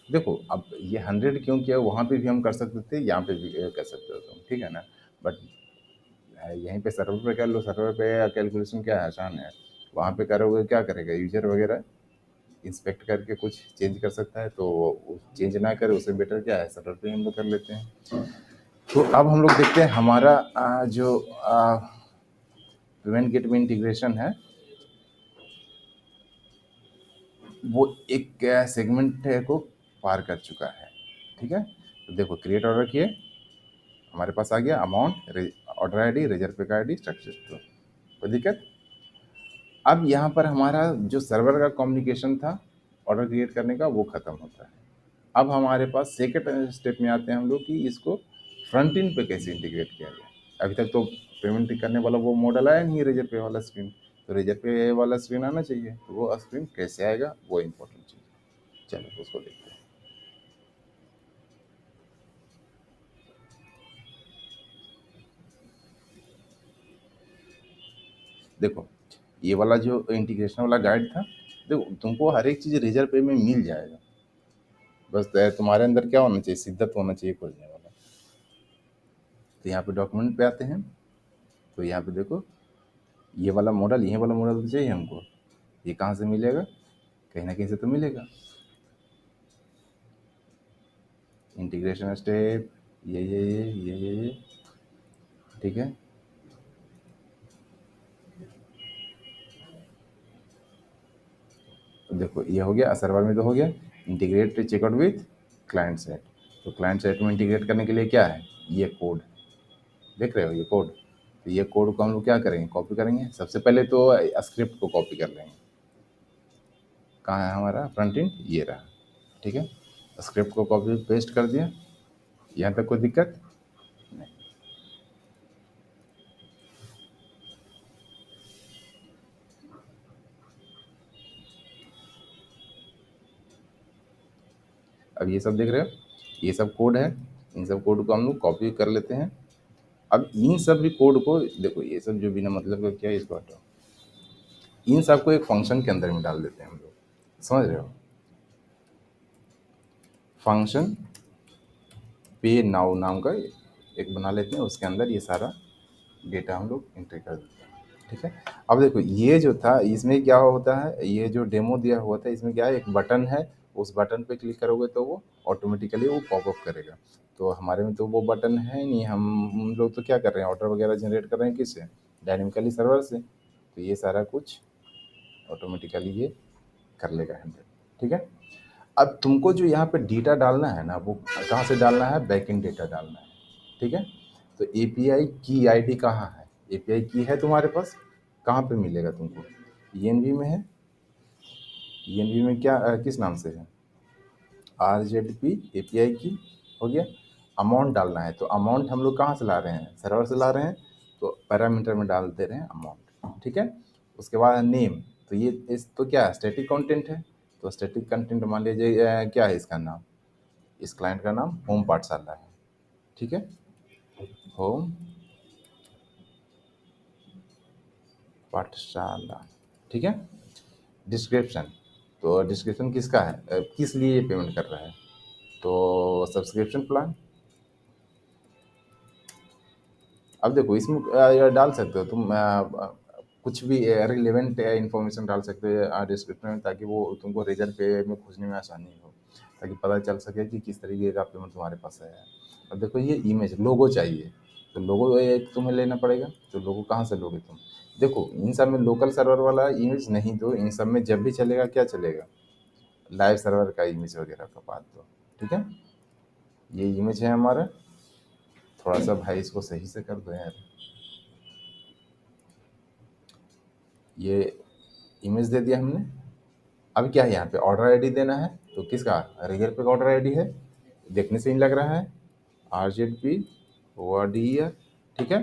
देखो अब ये 100 क्यों किया, वहाँ पे भी हम कर सकते थे, यहाँ पे भी कर सकते हो तुम, ठीक है ना। बट यहीं पे सर्वर पे कर लो, सर्वर पे कैलकुलेशन क्या है, आसान है। वहाँ पे करोगे क्या करेगा, यूजर वगैरह इंस्पेक्ट करके कुछ चेंज कर सकता है, तो चेंज ना करे उससे बेटर क्या है, सर्वर पे हम लोग कर लेते हैं। तो अब हम लोग देखते हैं हमारा जो पेमेंट गेटवे इंटीग्रेशन है, वो एक सेगमेंट को पार कर चुका है, ठीक है। तो देखो क्रिएट ऑर्डर किए, हमारे पास आ गया अमाउंट, ऑर्डर आईडी, रेजर पे का आईडी, स्ट्रक्चर, तो कोई दिक्कत। अब यहाँ पर हमारा जो सर्वर का कम्युनिकेशन था ऑर्डर क्रिएट करने का, वो खत्म होता है। अब हमारे पास सेकंड स्टेप में आते हैं हम लोग कि इसको फ्रंट एंड पे कैसे इंटीग्रेट किया जाए। अभी तक तो पेमेंट करने वाला वो मॉडल आया नहीं, रेजर पे वाला स्क्रीन, तो रेजर पे वाला स्क्रीन आना चाहिए, तो वो स्क्रीन कैसे आएगा, वो इम्पोर्टेंट चीज़ है। चलो उसको देखते हैं। देखो ये वाला जो इंटीग्रेशन वाला गाइड था, देखो तुमको हर एक चीज़ रेजर पे में मिल जाएगा, बस तुम्हारे अंदर क्या होना चाहिए, शिद्दत होना चाहिए खोजने वाला। तो यहाँ पे डॉक्यूमेंट पे आते हैं, तो यहाँ पे देखो ये वाला मॉडल, ये वाला मॉडल तो चाहिए हमको, ये कहाँ से मिलेगा, कहीं ना कहीं से तो मिलेगा। इंटीग्रेशन स्टेप ये, ठीक है। तो देखो ये हो गया, सर्वर में तो हो गया integrate checkout with client site. तो क्लाइंट साइट में इंटीग्रेट करने के लिए क्या है, ये कोड देख रहे हो, ये कोड। तो ये कोड को हम लोग क्या करेंगे, कॉपी करेंगे। सबसे पहले तो स्क्रिप्ट को कॉपी कर लेंगे, कहाँ है हमारा फ्रंट एंड, ये रहा, ठीक है। स्क्रिप्ट को कॉपी पेस्ट कर दिया, यहाँ तक कोई दिक्कत नहीं। अब ये सब देख रहे हो, ये सब कोड है, इन सब कोड को हम लोग कॉपी कर लेते हैं। अब इन सब भी कोड को देखो, ये सब जो बिना मतलब का क्या है इसको हटाओ, इन सबको एक फंक्शन के अंदर में डाल देते हैं हम लोग, समझ रहे हो। फंक्शन पे नाउ नाम का एक बना लेते हैं, उसके अंदर ये सारा डेटा हम लोग एंट्री कर देते हैं, ठीक है। अब देखो ये जो था इसमें क्या होता है, ये जो डेमो दिया हुआ था इसमें क्या है, एक बटन है, उस बटन पे क्लिक करोगे तो वो ऑटोमेटिकली वो पॉपअप करेगा। तो हमारे में तो वो बटन है नहीं, हम लोग तो क्या कर रहे हैं, ऑर्डर वगैरह जनरेट कर रहे हैं किससे, डायनेमिकली सर्वर से। तो ये सारा कुछ ऑटोमेटिकली ये कर लेगा हैंडल, ठीक है। अब तुमको जो यहाँ पे डेटा डालना है ना, वो कहाँ से डालना है, बैकएंड डेटा डालना है, ठीक है। तो एपीआई की आईडी कहाँ है, एपीआई की है तुम्हारे पास, कहाँ पे मिलेगा तुमको, ईएनवी में है। ईएनवी में क्या किस नाम से है, आर जेड पी एपीआई की, हो गया। अमाउंट डालना है, तो अमाउंट हम लोग कहाँ से ला रहे हैं, सर्वर से ला रहे हैं, तो पैरामीटर में डाल दे रहे हैं अमाउंट, ठीक है। उसके बाद नेम, तो ये इस तो क्या है, स्टैटिक कंटेंट है, तो स्टैटिक कंटेंट मान लीजिए क्या है इसका नाम, इस क्लाइंट का नाम होम पाठशाला है, ठीक है, होम पाठशाला, ठीक है। डिस्क्रिप्शन, तो डिस्क्रिप्शन किसका है, किस लिए ये पेमेंट कर रहा है, तो सब्सक्रिप्शन प्लान। अब देखो इसमें डाल सकते हो तुम कुछ भी रिलेवेंट इंफॉर्मेशन डाल सकते हो डिस्क्रिप्शन में, ताकि वो तुमको रिजल्ट पे में खोजने में आसानी हो, ताकि पता चल सके कि किस तरीके का पेमेंट तुम्हारे पास आया है। अब देखो ये इमेज लोगो चाहिए, तो लोगो एक तुम्हें लेना पड़ेगा, तो लोगो कहाँ से लोगे तुम, देखो इन सब में लोकल सर्वर वाला इमेज नहीं दो, इन सब में जब भी चलेगा क्या चलेगा, लाइव सर्वर का इमेज वगैरह का बात दो, ठीक है। ये इमेज है हमारा, थोड़ा सा भाई इसको सही से कर दो यार, ये इमेज दे दिया हमने। अब क्या है यहाँ पे ऑर्डर आईडी देना है, तो किसका, रेगर पे का ऑर्डर आईडी है, देखने से ही लग रहा है, are Z P word year, ठीक है।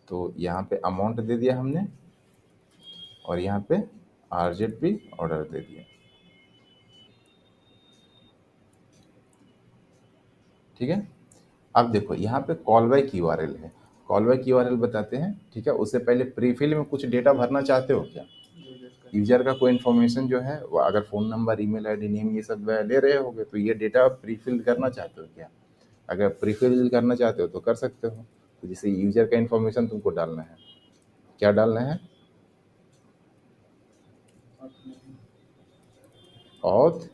तो यहाँ पे अमाउंट दे दिया हमने, और यहाँ पे आर जेड पी ऑर्डर दे दिया, ठीक है। अब देखो यहाँ पे कॉल बैक यूआरएल है, कॉल बैक यूआरएल बताते हैं, ठीक है। उससे पहले प्रीफिल में कुछ डेटा भरना चाहते हो क्या, यूजर का कोई इन्फॉर्मेशन जो है वो, अगर phone number, email ID, name ये सब ले रहे होगे, तो ये डेटा प्रीफिल करना चाहते हो क्या, अगर प्रीफिल करना चाहते हो तो कर सकते हो। तो जैसे यूजर का इन्फॉर्मेशन तुमको डालना है, क्या डालना है, ऑथ,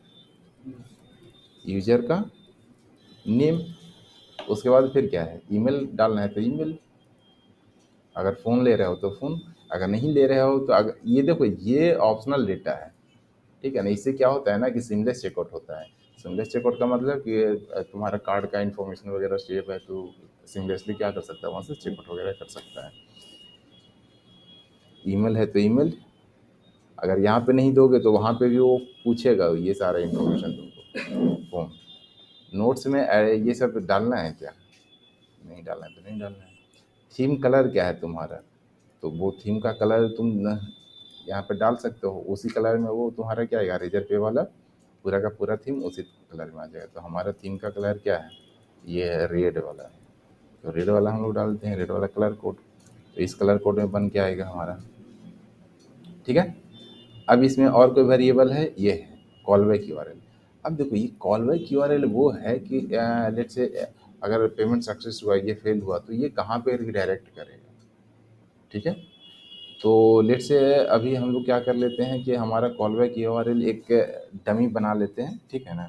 यूजर का नेम, उसके बाद फिर क्या है, ईमेल डालना है तो ईमेल, अगर फ़ोन ले रहे हो तो फ़ोन, अगर नहीं ले रहे हो तो, अगर ये देखो ये ऑप्शनल डेटा है, ठीक है ना। इससे क्या होता है ना कि सिमलेस चेकआउट होता है। सिमलेस चेकआउट का मतलब कि तुम्हारा कार्ड का इन्फॉर्मेशन वगैरह सेव है, तो सिमलेसली क्या कर सकता है, वहाँ से चेकआउट वगैरह कर सकता है। ईमेल है तो ईमेल, अगर यहाँ पे नहीं दोगे तो वहाँ पे भी वो पूछेगा ये सारा इन्फॉर्मेशन तुमको। फॉर्म नोट्स में ये सब डालना है क्या, नहीं डालना है तो नहीं डालना है। थीम कलर क्या है तुम्हारा, तो वो थीम का कलर तुम यहाँ पे डाल सकते हो, उसी कलर में वो तुम्हारा क्या आएगा, रेजर पे वाला पूरा का पूरा थीम उसी कलर में आ जाएगा। तो हमारा थीम का कलर क्या है, ये है रेड वाला है, तो रेड वाला हम लोग डालते हैं, रेड वाला कलर कोड, तो इस कलर कोड में बन के आएगा हमारा, ठीक है। अब इसमें और कोई वेरिएबल है, ये है कॉल बैक यूआरएल। अब देखो ये कॉल बैक यूआरएल वो है कि लेट से अगर पेमेंट सक्सेस हुआ, ये फेल हुआ, तो ये कहाँ पे रिडायरेक्ट करेगा, ठीक है। तो लेट से अभी हम लोग क्या कर लेते हैं कि हमारा कॉल बैक यूआरएल एक डमी बना लेते हैं, ठीक है ना,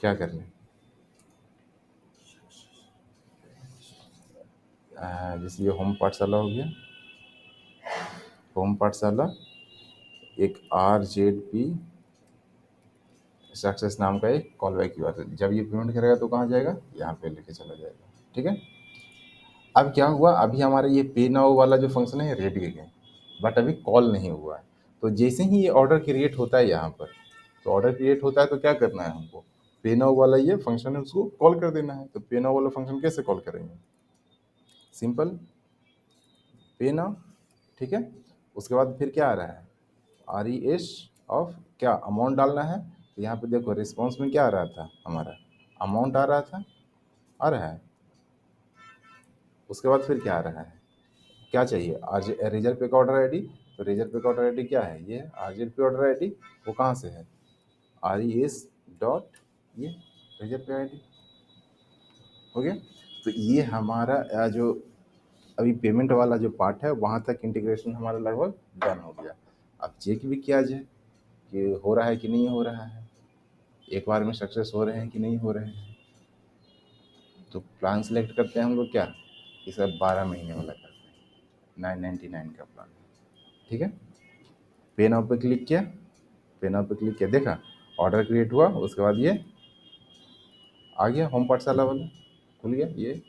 क्या कर लें, जैसे ये होम पाठशाला हो गया, होम पाठशाला एक आर जेड पी सक्सेस नाम का एक कॉल बैक यूआरएल, जब ये पेमेंट करेगा तो कहाँ जाएगा, यहाँ पे लेके चला जाएगा, ठीक है। अब क्या हुआ, अभी हमारा ये पे नाउ वाला जो फंक्शन है रेडी है, बट अभी कॉल नहीं हुआ है। तो जैसे ही ये ऑर्डर क्रिएट होता है यहाँ पर, तो ऑर्डर क्रिएट होता है तो क्या करना है हमको, पे नाउ वाला ये फंक्शन है उसको कॉल कर देना है। तो पे नाउ वाला फंक्शन कैसे कॉल करेंगे, सिंपल पे नाउ, ठीक है। उसके बाद फिर क्या आ रहा है, आर ई एस ऑफ क्या अमाउंट डालना है। तो यहाँ पे देखो रिस्पॉन्स में क्या आ रहा था हमारा, अमाउंट आ रहा था, आ रहा है। उसके बाद फिर क्या आ रहा है, क्या चाहिए, आर रिजर्व पे का ऑर्डर आईडी। तो रिजर्व पे का ऑर्डर आईडी क्या है, ये आरजेड पे ऑर्डर आईडी। वो कहाँ से है, आर ई एस डॉट ये रिजर्व पे आईडी। हो गया। तो ये हमारा जो अभी पेमेंट वाला जो पार्ट है वहाँ तक इंटीग्रेशन हमारा लगभग डन हो गया। अब चेक भी किया जाए कि हो रहा है कि नहीं हो रहा है, एक बार में सक्सेस हो रहे हैं कि नहीं हो रहे हैं। तो प्लान सेलेक्ट करते हैं हम लोग क्या, कि सर 12 महीने वाला करते हैं, 999 का प्लान। ठीक है, पे नाउ पे क्लिक किया, पे नाउ पे क्लिक किया, देखा ऑर्डर क्रिएट हुआ। उसके बाद ये आ गया होम पाठशाला वाला, खुल गया। ये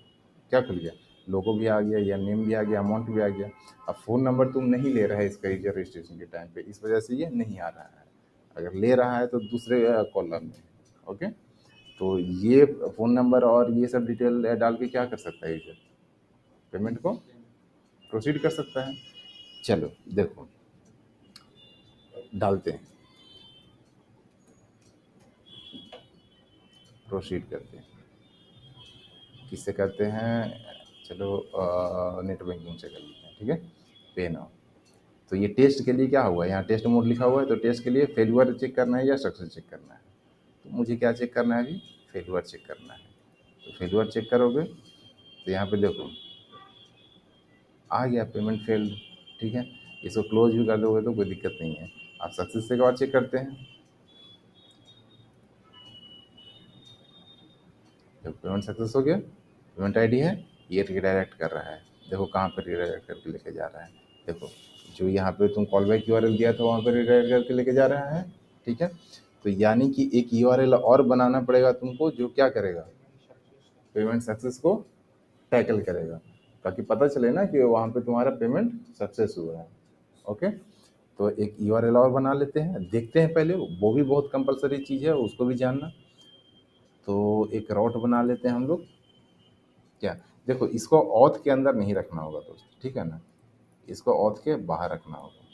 क्या खुल गया, लोगो भी आ गया, या नेम भी आ गया, अमाउंट भी आ गया। अब फ़ोन नंबर तुम नहीं ले रहा है इसका रजिस्ट्रेशन के टाइम पे, इस वजह से ये नहीं आ रहा है। अगर ले रहा है तो दूसरे कॉलम में। ओके, तो ये फ़ोन नंबर और ये सब डिटेल डाल के क्या कर सकता है यूजर, पेमेंट को प्रोसीड कर सकता है। चलो देखो डालते हैं, प्रोसीड करते हैं, किससे करते हैं, चलो नेट बैंकिंग से कर लेते हैं। ठीक है, पे नाउ। तो ये टेस्ट के लिए क्या हुआ है, यहाँ टेस्ट मोड लिखा हुआ है, तो टेस्ट के लिए फेल्यूर चेक करना है या सक्सेस चेक करना है। तो मुझे क्या चेक करना है अभी, फेल्यूर चेक करना है। तो फेल्यूर चेक करोगे तो यहाँ पे देखो आ गया पेमेंट फेल्ड। ठीक है, इसको क्लोज भी कर दोगे तो कोई दिक्कत नहीं है। आप सक्सेस से एक बार चेक करते हैं, जब पेमेंट सक्सेस हो गया, पेमेंट आईडी है, ये रिडायरेक्ट कर रहा है। देखो कहाँ पर रिडायरेक्ट करके लेके जा रहा है, देखो जो यहाँ पे तुम कॉल बैक यूआरएल दिया था वहाँ पर रिडायरेक्ट करके लेके जा रहा है। ठीक है, तो यानी कि एक यूआरएल और बनाना पड़ेगा तुमको, जो क्या करेगा, पेमेंट सक्सेस को टैकल करेगा, ताकि पता चले ना कि वहाँ पे तुम्हारा पेमेंट सक्सेस हुआ है। ओके, तो एक यूआरएल और बना लेते हैं, देखते हैं पहले, वो भी बहुत कंपलसरी चीज़ है, उसको भी जानना। तो एक राउट बना लेते हैं हम लोग। क्या, देखो इसको ऑथ के अंदर नहीं रखना होगा दोस्त, ठीक है ना, इसको ऑथ के बाहर रखना होगा।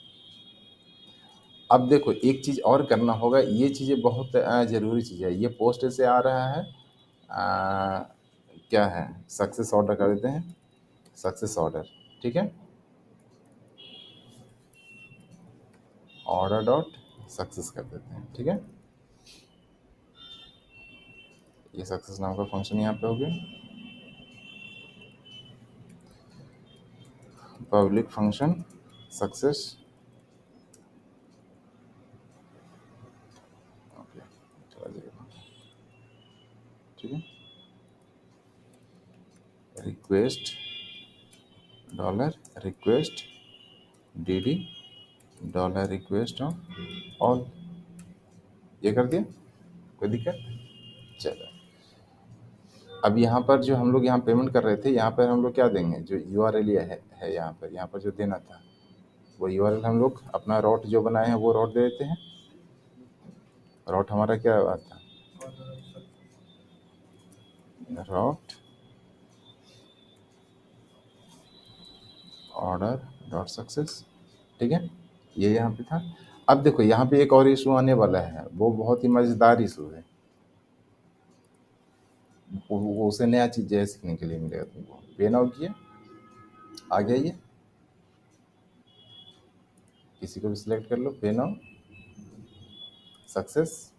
अब देखो एक चीज़ और करना होगा, ये चीज़ें बहुत ज़रूरी चीज़ है। ये पोस्ट से आ रहा है, क्या है, सक्सेस ऑर्डर कर देते हैं, सक्सेस ऑर्डर। ठीक है, ऑर्डर डॉट सक्सेस कर देते हैं। ठीक है, ये सक्सेस नाम का फंक्शन यहाँ पे हो गया, पब्लिक फंक्शन सक्सेस। ओके, चला जाएगा। ठीक है, request dollar request D dollar request all, ये कर दिया, कोई दिक्कत। चलो अब यहाँ पर जो हम लोग यहाँ पेमेंट कर रहे थे, यहाँ पर हम लोग क्या देंगे, जो यू आर एल है यहाँ पर जो देना था, वो यू आर एल हम लोग अपना रोट जो बनाए हैं वो रोट दे देते हैं। रोट हमारा क्या आता है, रोट ऑर्डर डॉट सक्सेस। ठीक है, ये यहाँ पे था। अब देखो यहाँ पे एक और इशू आने वाला है, वो बहुत ही मज़ेदार इशू है, वो उसे नया चीज़ है सीखने के लिए मिलेगा तुमको। पे नाउ किया, आ गया ये, किसी को भी सिलेक्ट कर लो, पे नाउ सक्सेस।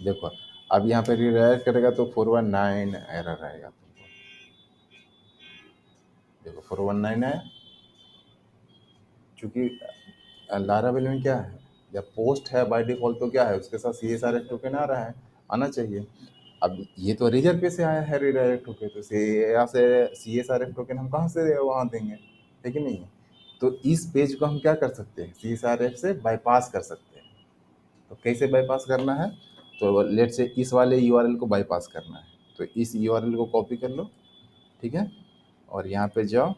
देखो अब यहाँ पे रिडायरेक्ट करेगा तो 419 एरर आएगा तुमको, देखो 419 आया। चूंकि लारावेल में क्या है, जब पोस्ट है बाय डिफॉल्ट तो क्या है, उसके साथ C S R F token आ रहा है, आना चाहिए। अब ये तो रिजर्व पे से आया है रिडायरेक्ट होके, तो यहाँ से C S R F token हम कहाँ से वहाँ देंगे, है कि नहीं। तो इस पेज को हम क्या कर सकते हैं, सी एस आर एफ से बाईपास कर सकते हैं। तो कैसे बाईपास करना है, तो लेट से इस वाले यूआरएल को बाईपास करना है, तो इस यूआरएल को कॉपी कर लो। ठीक है, और यहाँ पे जाओ,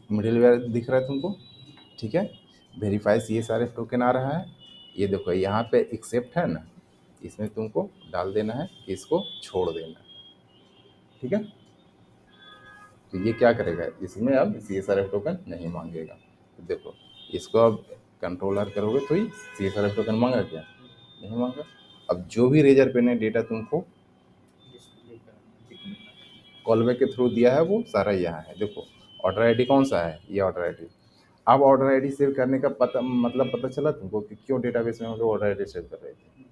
मिडिल वेयर दिख रहा है तुमको, ठीक है, verify C S R F token आ रहा है। ये देखो यहाँ पे एक्सेप्ट है ना, इसमें तुमको डाल देना है कि इसको छोड़ देना है। ठीक है, तो ये क्या करेगा, इसमें अब CSRF टोकन नहीं मांगेगा। तो देखो, इसको अब कंट्रोलर करोगे तो ही CSRF टोकन मांगा क्या, नहीं मांगा। अब जो भी रेजर पे ने डेटा तुमको डिस्प्ले करना कॉल बैक के थ्रू दिया है वो सारा यहाँ है। देखो ऑर्डर आईडी कौन सा है, ये ऑर्डर आईडी। अब ऑर्डर आईडी सेव करने का पता मतलब पता चला तुमको कि क्यों डेटाबेस में हम लोग ऑर्डर आईडी सेव कर रहे थे।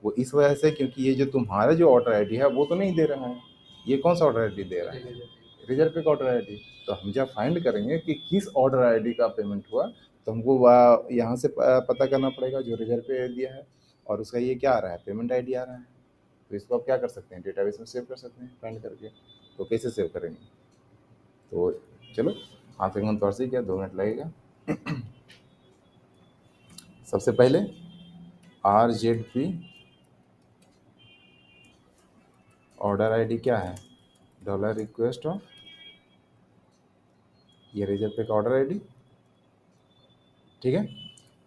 वो इस वजह से क्योंकि ये जो तुम्हारा जो ऑर्डर आईडी है वो तो नहीं दे रहा है, ये कौन सा ऑर्डर आईडी दे रहा है, रिजर्व पे का ऑर्डर आईडी। तो हम जब फाइंड करेंगे कि किस ऑर्डर आईडी का पेमेंट हुआ, तो हमको यहाँ से पता करना पड़ेगा जो रिजर्व पे दिया है, और उसका ये क्या आ रहा है, पेमेंट आईडी आ रहा है। तो इसको आप क्या कर सकते हैं, डेटाबेस में सेव कर सकते हैं फाइंड करके। तो कैसे सेव करेंगे, तो चलो हाथ एक तौर से क्या 2 मिनट लगेगा। सबसे पहले RZP ऑर्डर आईडी क्या है, डॉलर रिक्वेस्ट ऑफ, ये रिजर्व पे का ऑर्डर आईडी, ठीक है।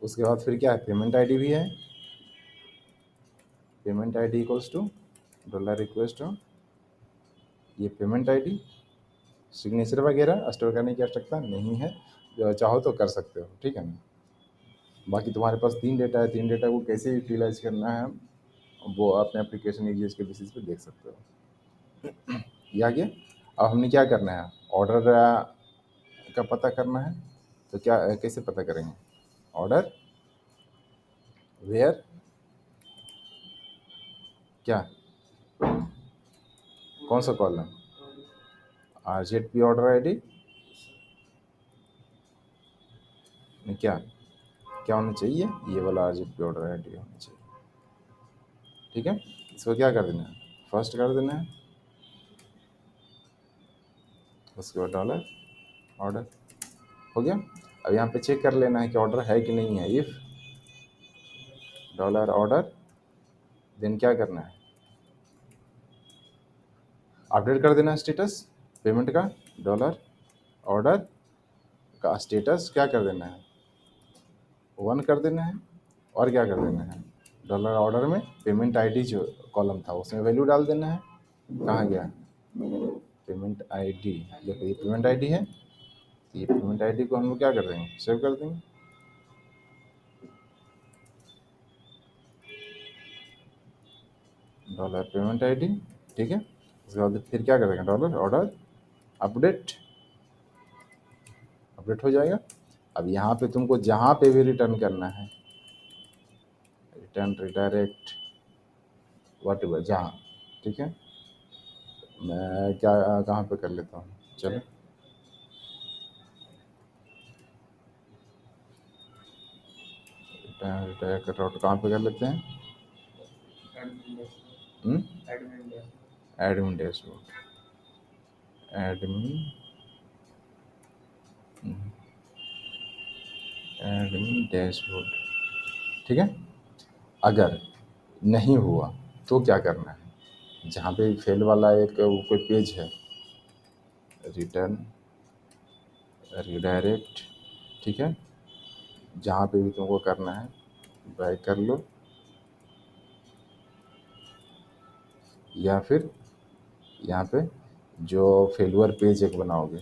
उसके बाद फिर क्या है, पेमेंट आईडी भी है, payment ID equals to dollar request of, ये पेमेंट आईडी। सिग्नेचर वगैरह स्टोर करने की आवश्यकता नहीं है, जो चाहो तो कर सकते हो, ठीक है ना। बाकी तुम्हारे पास 3 डेटा है, 3 डेटा को कैसे यूटिलाइज करना है वो अपने एप्लीकेशन यूजेज के बेसिस पे देख सकते हो। ये आ गया। अब हमने क्या करना है, ऑर्डर का पता करना है। तो क्या कैसे पता करेंगे, ऑर्डर वेयर क्या, कौन सा कॉलम, RZP ऑर्डर आईडी में क्या क्या होना चाहिए, ये वाला RZP ऑर्डर आईडी होना चाहिए, ठीक है। इसको क्या कर देना है, फर्स्ट कर देना है, उसके बाद डॉलर ऑर्डर हो गया। अब यहाँ पे चेक कर लेना है कि ऑर्डर है कि नहीं है। इफ डॉलर ऑर्डर, देन क्या करना है, अपडेट कर देना है स्टेटस पेमेंट का, डॉलर ऑर्डर का स्टेटस क्या कर देना है, 1 कर देना है। और क्या कर देना है, डॉलर ऑर्डर में पेमेंट आईडी जो कॉलम था उसमें वैल्यू डाल देना है। कहाँ गया, पेमेंट आईडी, देखो ये पेमेंट आईडी है, तो ये पेमेंट आईडी को हम लोग क्या कर देंगे, सेव कर देंगे। डॉलर पेमेंट आईडी, ठीक है। उसके बाद फिर क्या करेंगे, डॉलर ऑर्डर अपडेट, अपडेट हो जाएगा। अब यहाँ पे तुमको जहाँ पे भी रिटर्न करना है, रिटर्न रिडायरेक्ट वट एवर जहाँ, ठीक है। मैं क्या कहाँ पे कर लेता हूँ, चलो रिटर्न रिडायरेक्ट कट कहाँ पे कर लेते हैं, admin dashboard, admin admin dashboard, ठीक है। अगर नहीं हुआ तो क्या करना है, जहाँ पे फेल वाला एक कोई पेज है, रिटर्न रिडायरेक्ट, ठीक है। जहाँ पे भी तुमको करना है बैक कर लो, या फिर यहाँ पे जो फेलुअर पेज एक बनाओगे,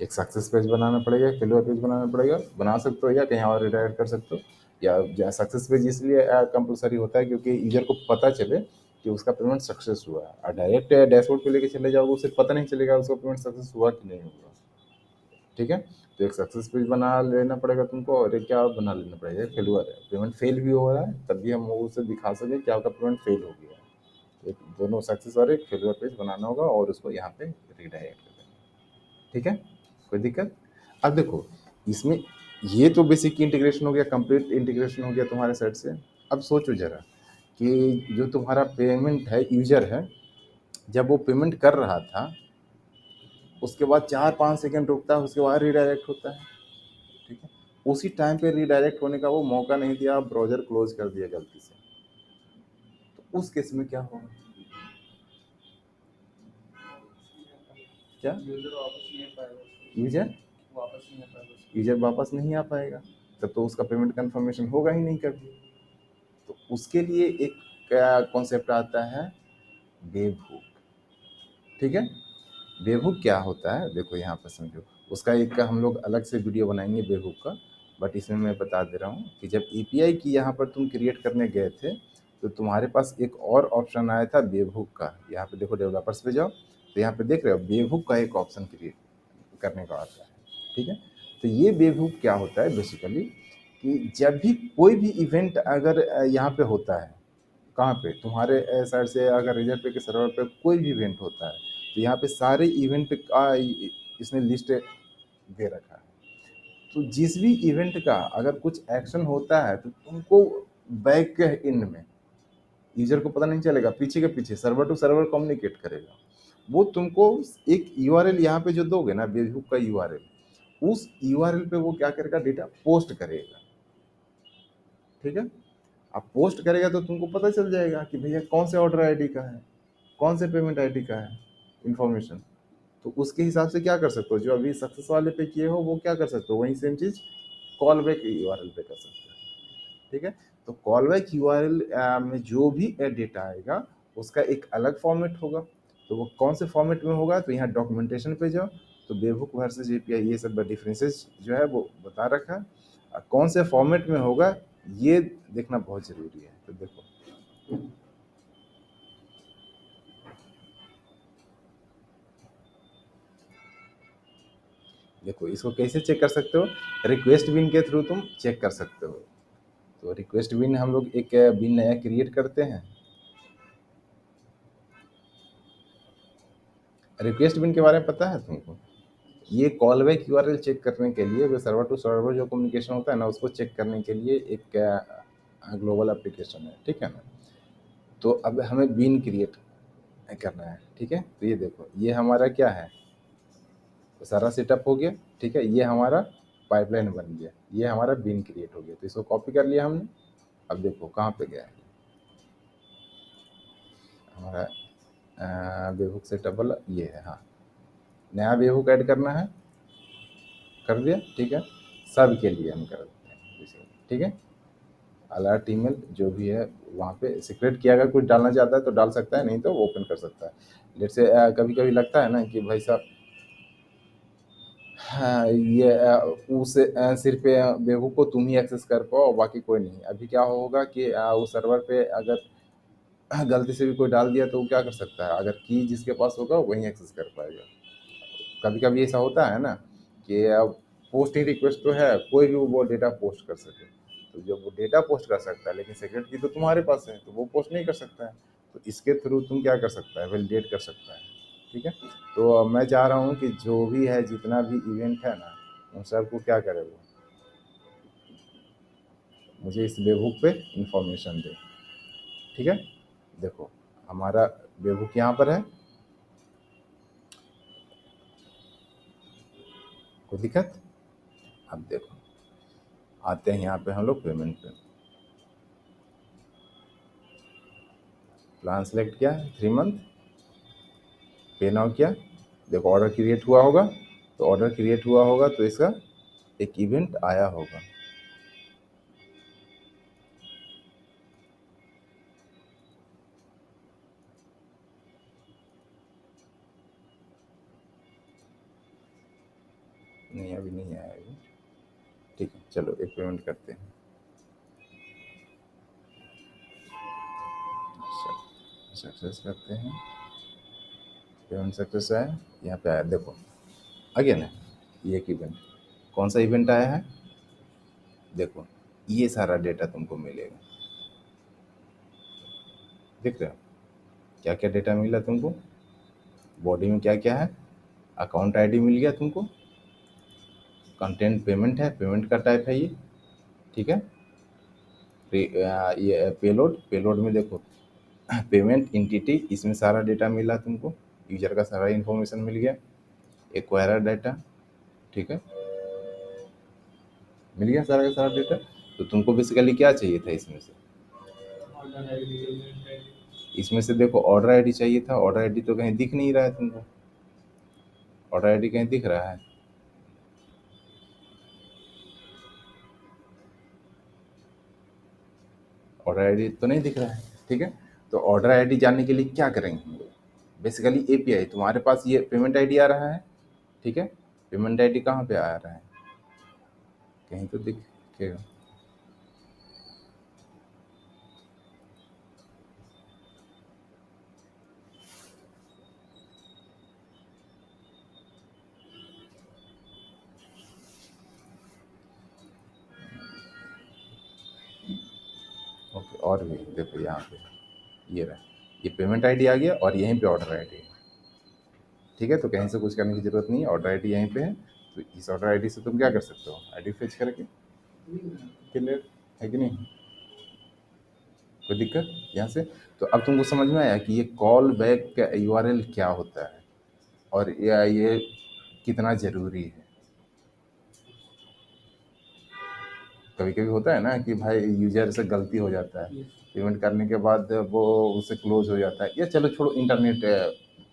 एक सक्सेस पेज बनाना पड़ेगा, एक फेलुअर पेज बनाना पड़ेगा, बना सकते हो या कहीं और रिडायरेक्ट कर सकते हो। या सक्सेस पेज इसलिए कंपलसरी होता है क्योंकि यूजर को पता चले कि उसका पेमेंट सक्सेस हुआ है। और डायरेक्ट डैशबोर्ड पे लेके चले जाओगे, उसे पता नहीं चलेगा उसका पेमेंट सक्सेस हुआ कि नहीं हुआ, ठीक है। तो एक सक्सेस पेज बना लेना पड़ेगा तुमको, और एक क्या बना लेना पड़ेगा, फेलुअर है, पेमेंट फेल भी हो रहा है तब भी हम उसे दिखा सकें कि आपका पेमेंट फेल हो गया है। एक दोनों सक्सेस और एक फेलुअर पेज बनाना होगा और उसको यहाँ पे रिडायरेक्ट कर देना, ठीक है। कोई दिक्कत। अब देखो इसमें ये तो बेसिक इंटीग्रेशन हो गया, कंप्लीट इंटीग्रेशन हो गया तुम्हारे साइड से। अब सोचो जरा कि जो तुम्हारा पेमेंट है, यूजर है, जब वो पेमेंट कर रहा था उसके बाद 4-5 सेकंड रुकता है, उसके बाद रिडायरेक्ट होता है, ठीक है। उसी टाइम पे रिडायरेक्ट होने का वो मौका नहीं दिया, ब्राउज़र क्लोज कर दिया गलती से, तो उस केस में क्या होगा, क्या यूजर यूजर वापस नहीं आ पाएगा, तब तो उसका पेमेंट कंफर्मेशन होगा ही नहीं कभी। तो उसके लिए एक कॉन्सेप्ट आता है वेब हुक, ठीक है। वेबहुक क्या होता है देखो यहाँ पर समझो, उसका एक का हम लोग अलग से वीडियो बनाएंगे वेबहुक का, बट इसमें मैं बता दे रहा हूँ कि जब एपीआई की यहाँ पर तुम क्रिएट करने गए थे तो तुम्हारे पास एक और ऑप्शन आया था वेबहुक का। यहाँ पे देखो डेवलपर्स पे जाओ, तो यहाँ पे देख रहे हो वेबहुक का एक ऑप्शन क्रिएट करने का आता है, ठीक है। तो ये वेबहुक क्या होता है बेसिकली, कि जब भी कोई भी इवेंट अगर यहाँ पे होता है, कहाँ पे तुम्हारे साइड से अगर रेजर पे के सर्वर पे कोई भी इवेंट होता है, तो यहाँ पे सारे इवेंट का इसने लिस्ट दे रखा है। तो जिस भी इवेंट का अगर कुछ एक्शन होता है तो तुमको बैक एंड में यूजर को पता नहीं चलेगा, पीछे के पीछे सर्वर टू सर्वर कम्युनिकेट करेगा। वो तुमको एक यूआरएल यहाँ पे जो दोगे ना फेसबुक का यूआरएल, उस यूआरएल पे वो क्या करेगा, डेटा पोस्ट करेगा, ठीक है। अब पोस्ट करेगा तो तुमको पता चल जाएगा कि भैया कौन से ऑर्डर आईडी का है, कौन से पेमेंट आईडी का है इंफॉर्मेशन। तो उसके हिसाब से क्या कर सकते हो, जो अभी सक्सेस वाले पे किए हो वो क्या कर सकते हो, वही सेम चीज कॉल बैक यूआरएल पे कर सकते हो, ठीक है। तो कॉल बैक यूआरएल में जो भी डेटा आएगा उसका एक अलग फॉर्मेट होगा। तो वो कौन से फॉर्मेट में होगा, तो यहाँ डॉक्यूमेंटेशन पे जाओ, तो वेबहुक वर्सेस एपीआई ये सब डिफरेंसेस जो है वो बता रखा है। कौन से फॉर्मेट में होगा ये देखना बहुत जरूरी है। तो देखो देखो इसको कैसे चेक कर सकते हो, रिक्वेस्ट बिन के थ्रू तुम चेक कर सकते हो। तो रिक्वेस्ट बिन हम लोग एक बिन नया क्रिएट करते हैं। रिक्वेस्ट बिन के बारे में पता है तुमको, ये कॉल बैक यूआरएल चेक करने के लिए, जो सर्वर टू सर्वर जो कम्युनिकेशन होता है ना उसको चेक करने के लिए एक ग्लोबल एप्लीकेशन है, ठीक है ना। तो अब हमें बिन क्रिएट करना है, ठीक है। तो ये देखो ये हमारा क्या है, तो सारा सेटअप हो गया, ठीक है। ये हमारा पाइपलाइन बन गया, ये हमारा बिन क्रिएट हो गया, तो इसको कॉपी कर लिया हमने। अब देखो कहाँ पे गया है हमारा वेबहुक सेटअप वाला, ये है, हाँ। नया वेबहुक ऐड करना है, कर दिया, ठीक है। सब के लिए हम कर देते हैं जैसे, ठीक है। अलर्ट ईमेल जो भी है वहाँ पे सीक्रेट की अगर कुछ डालना चाहता है तो डाल सकता है, नहीं तो वो ओपन कर सकता है। जैसे कभी कभी लगता है ना कि भाई साहब, हाँ ये उस सिर्फ बेवकूफ़ को तुम ही एक्सेस कर पाओ और बाकी कोई नहीं। अभी क्या होगा कि उस सर्वर पे अगर गलती से भी कोई डाल दिया तो वो क्या कर सकता है, अगर की जिसके पास होगा वही एक्सेस कर पाएगा। कभी कभी ऐसा होता है ना कि अब पोस्टिंग रिक्वेस्ट तो है, कोई भी वो डेटा पोस्ट कर सके, तो जब वो डेटा पोस्ट कर सकता है लेकिन सेक्रेट की तो तुम्हारे पास है तो वो पोस्ट नहीं कर सकता है। तो इसके थ्रू तुम क्या कर सकता है, वैलिडेट कर सकता है, ठीक है। तो मैं चाह रहा हूँ कि जो भी है जितना भी इवेंट है ना उन सबको क्या करे वो मुझे इस वेबहुक पे इंफॉर्मेशन दे, ठीक है। देखो हमारा वेबहुक यहाँ पर है, कोई दिक्कत। अब देखो आते हैं यहाँ पे हम लोग पेमेंट पे, प्लान सेलेक्ट किया 3 मंथ, पे नाउ किया। देखो ऑर्डर क्रिएट हुआ होगा, तो ऑर्डर क्रिएट हुआ होगा तो इसका एक इवेंट आया होगा। नहीं अभी नहीं आया इवेंट, ठीक है। चलो एक पेमेंट करते हैं, सक्सेस करते हैं, पेमेंट सक्सेस आया, यहाँ पे आया देखो अगेन है ये एक इवेंट। कौन सा इवेंट आया है, देखो ये सारा डेटा तुमको मिलेगा, देख रहे हो क्या क्या डेटा मिला तुमको। बॉडी में क्या क्या है, अकाउंट आईडी मिल गया तुमको, कंटेंट पेमेंट है, पेमेंट का टाइप है ये, ठीक है। ये पेलोड, पेलोड में देखो पेमेंट इंटिटी, इसमें सारा डेटा मिला तुमको, यूजर का सारा इन्फॉर्मेशन मिल गया। एक्वायरर डाटा, ठीक है, मिल गया सारा का सारा डेटा। तो तुमको बेसिकली क्या चाहिए था इसमें से, ऑर्डर आईडी, पेमेंट आईडी। इसमें से देखो ऑर्डर आईडी चाहिए था। ऑर्डर आईडी तो कहीं दिख नहीं रहा है तुमको, ऑर्डर आईडी कहीं दिख रहा है, ऑर्डर आईडी तो नहीं दिख रहा है, ठीक है। तो ऑर्डर आईडी जानने के लिए क्या करेंगे हम लोग, बेसिकली एपीआई तुम्हारे पास ये पेमेंट आईडी आ रहा है, ठीक है। पेमेंट आईडी कहाँ पे आ रहा है, कहीं तो दिखेगा। ओके, और भी देखो यहाँ पे ये रहा, ये पेमेंट आईडी आ गया और यहीं पे ऑर्डर आईडी है, ठीक है। तो कहीं से कुछ करने की जरूरत नहीं है, ऑर्डर आईडी यहीं पे है। तो इस ऑर्डर आईडी से तुम क्या कर सकते हो, आईडी फेच करके, क्लियर है कि नहीं, कोई दिक्कत यहाँ से। तो अब तुमको समझ में आया कि ये कॉल बैक का यूआरएल क्या होता है और ये कितना ज़रूरी है। कभी कभी होता है ना कि भाई यूजर से गलती हो जाता है, पेमेंट करने के बाद वो उससे क्लोज हो जाता है, या चलो छोड़ो, इंटरनेट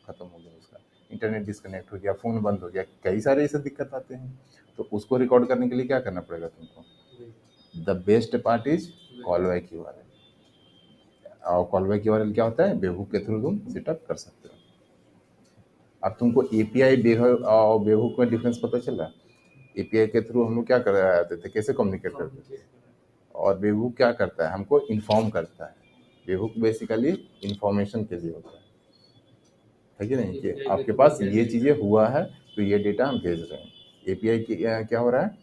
ख़त्म हो गया उसका, इंटरनेट डिस्कनेक्ट हो गया, फ़ोन बंद हो गया, कई सारे ऐसे दिक्कत आते हैं। तो उसको रिकॉर्ड करने के लिए क्या करना पड़ेगा तुमको, the best part is call back URL. और कॉल बैक यूआरएल क्या होता है, बेवकूफ़ के थ्रू तुम सेटअप कर सकते हो। अब तुमको एपीआई और बेवकूफ़ में डिफरेंस पता चला। एपीआई के थ्रू हम लोग क्या करते थे, कैसे कम्युनिकेट करते थे, और बेवकूफ़ क्या करता है, हमको इन्फॉर्म करता है। बेवकूफ़ बेसिकली इन्फॉर्मेशन के लिए होता है कि नहीं, कि आपके पास ये चीज़ें हुआ है तो ये डेटा हम भेज रहे हैं। एपीआई की क्या हो रहा है,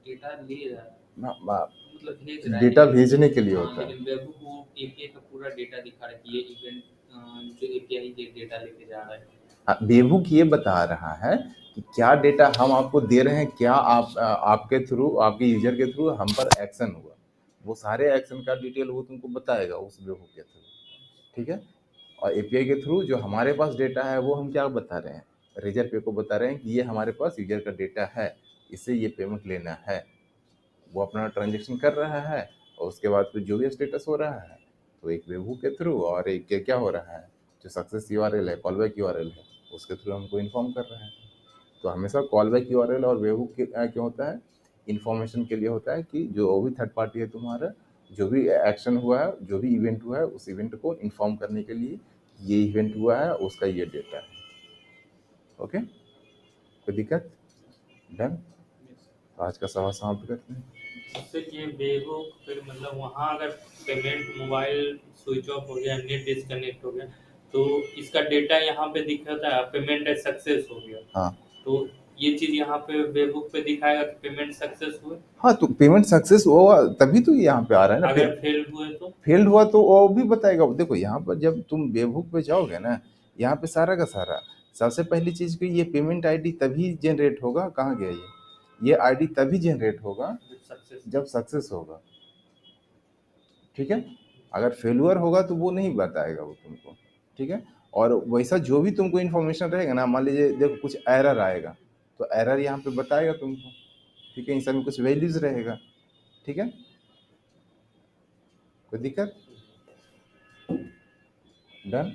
डेटा ले रहा है, ना, मतलब भेज रहा है, डेटा लेकिन भेजने के लिए होता है। लेकिन वेबहूक वो एपीआई का पूरा डेटा दिखा रहा है कि ये इवेंट जो एपीआई ये डेटा लेके जा रहा है। हाँ, बेवकूफ़ ये बता रहा है कि क्या डेटा हम आपको दे रहे हैं, क्या आप आपके थ्रू, आपके यूजर के थ्रू हम पर एक्शन हुआ, वो सारे एक्शन का डिटेल वो तुमको बताएगा उस बेवकूफ़ के थ्रू, ठीक है। और एपीआई के थ्रू जो हमारे पास डेटा है वो हम क्या बता रहे हैं, रेजर पे को बता रहे हैं कि ये हमारे पास यूजर का डेटा है, इससे ये पेमेंट लेना है। वो अपना ट्रांजेक्शन कर रहा है और उसके बाद फिर जो भी स्टेटस हो रहा है, तो एक वेबहूक के थ्रू और एक क्या हो रहा है, जो सक्सेस यूआरएल है, कॉलबैक यूआरएल है, उसके थ्रू हमको इन्फॉर्म कर रहा है। तो हमेशा कॉलबैक यूआरएल और वेबहूक क्यों होता है, इन्फॉर्मेशन के लिए होता है कि जो भी थर्ड पार्टी है तुम्हारा, जो भी एक्शन हुआ है, जो भी इवेंट हुआ है, उस इवेंट को इन्फॉर्म करने के लिए ये इवेंट हुआ है, उसका ये डेटा है। ओके, कोई दिक्कत, डन। आज का सवाल समाप्त करते हैं। इससे ये बेवकूफ फिर मतलब वहाँ अगर पेमेंट मोबाइल स्विच ऑफ हो गया, नेट डिस्कनेक्ट हो गया, तो इसका डेटा यहाँ पे दिखाता है पेमेंट है सक्सेस हो गया। हाँ तो ये चीज़ यहाँ पे वेबबुक पे दिखाएगा कि पेमेंट सक्सेस हुए। हाँ, तो पेमेंट सक्सेस हुआ तभी तो यहाँ पे आ रहा है ना, अगर फेल हुए तो फेल्ड हुआ तो वो भी बताएगा। देखो यहाँ पर जब तुम वेबहुक पे जाओगे ना, यहाँ पे सारा का सारा, सबसे पहली चीज़ कि ये पेमेंट आईडी तभी जनरेट होगा, कहाँ गया ये आईडी तभी जनरेट होगा सक्सेस जब सक्सेस होगा, ठीक है। अगर फेलुअर होगा तो वो नहीं बताएगा वो तुमको, ठीक है। और वैसा जो भी तुमको इन्फॉर्मेशन रहेगा ना, मान लीजिए देखो कुछ एरर आएगा, तो एरर यहाँ पे बताएगा तुमको, ठीक है। इन सब में कुछ वैल्यूज रहेगा, ठीक है, कोई दिक्कत, डन।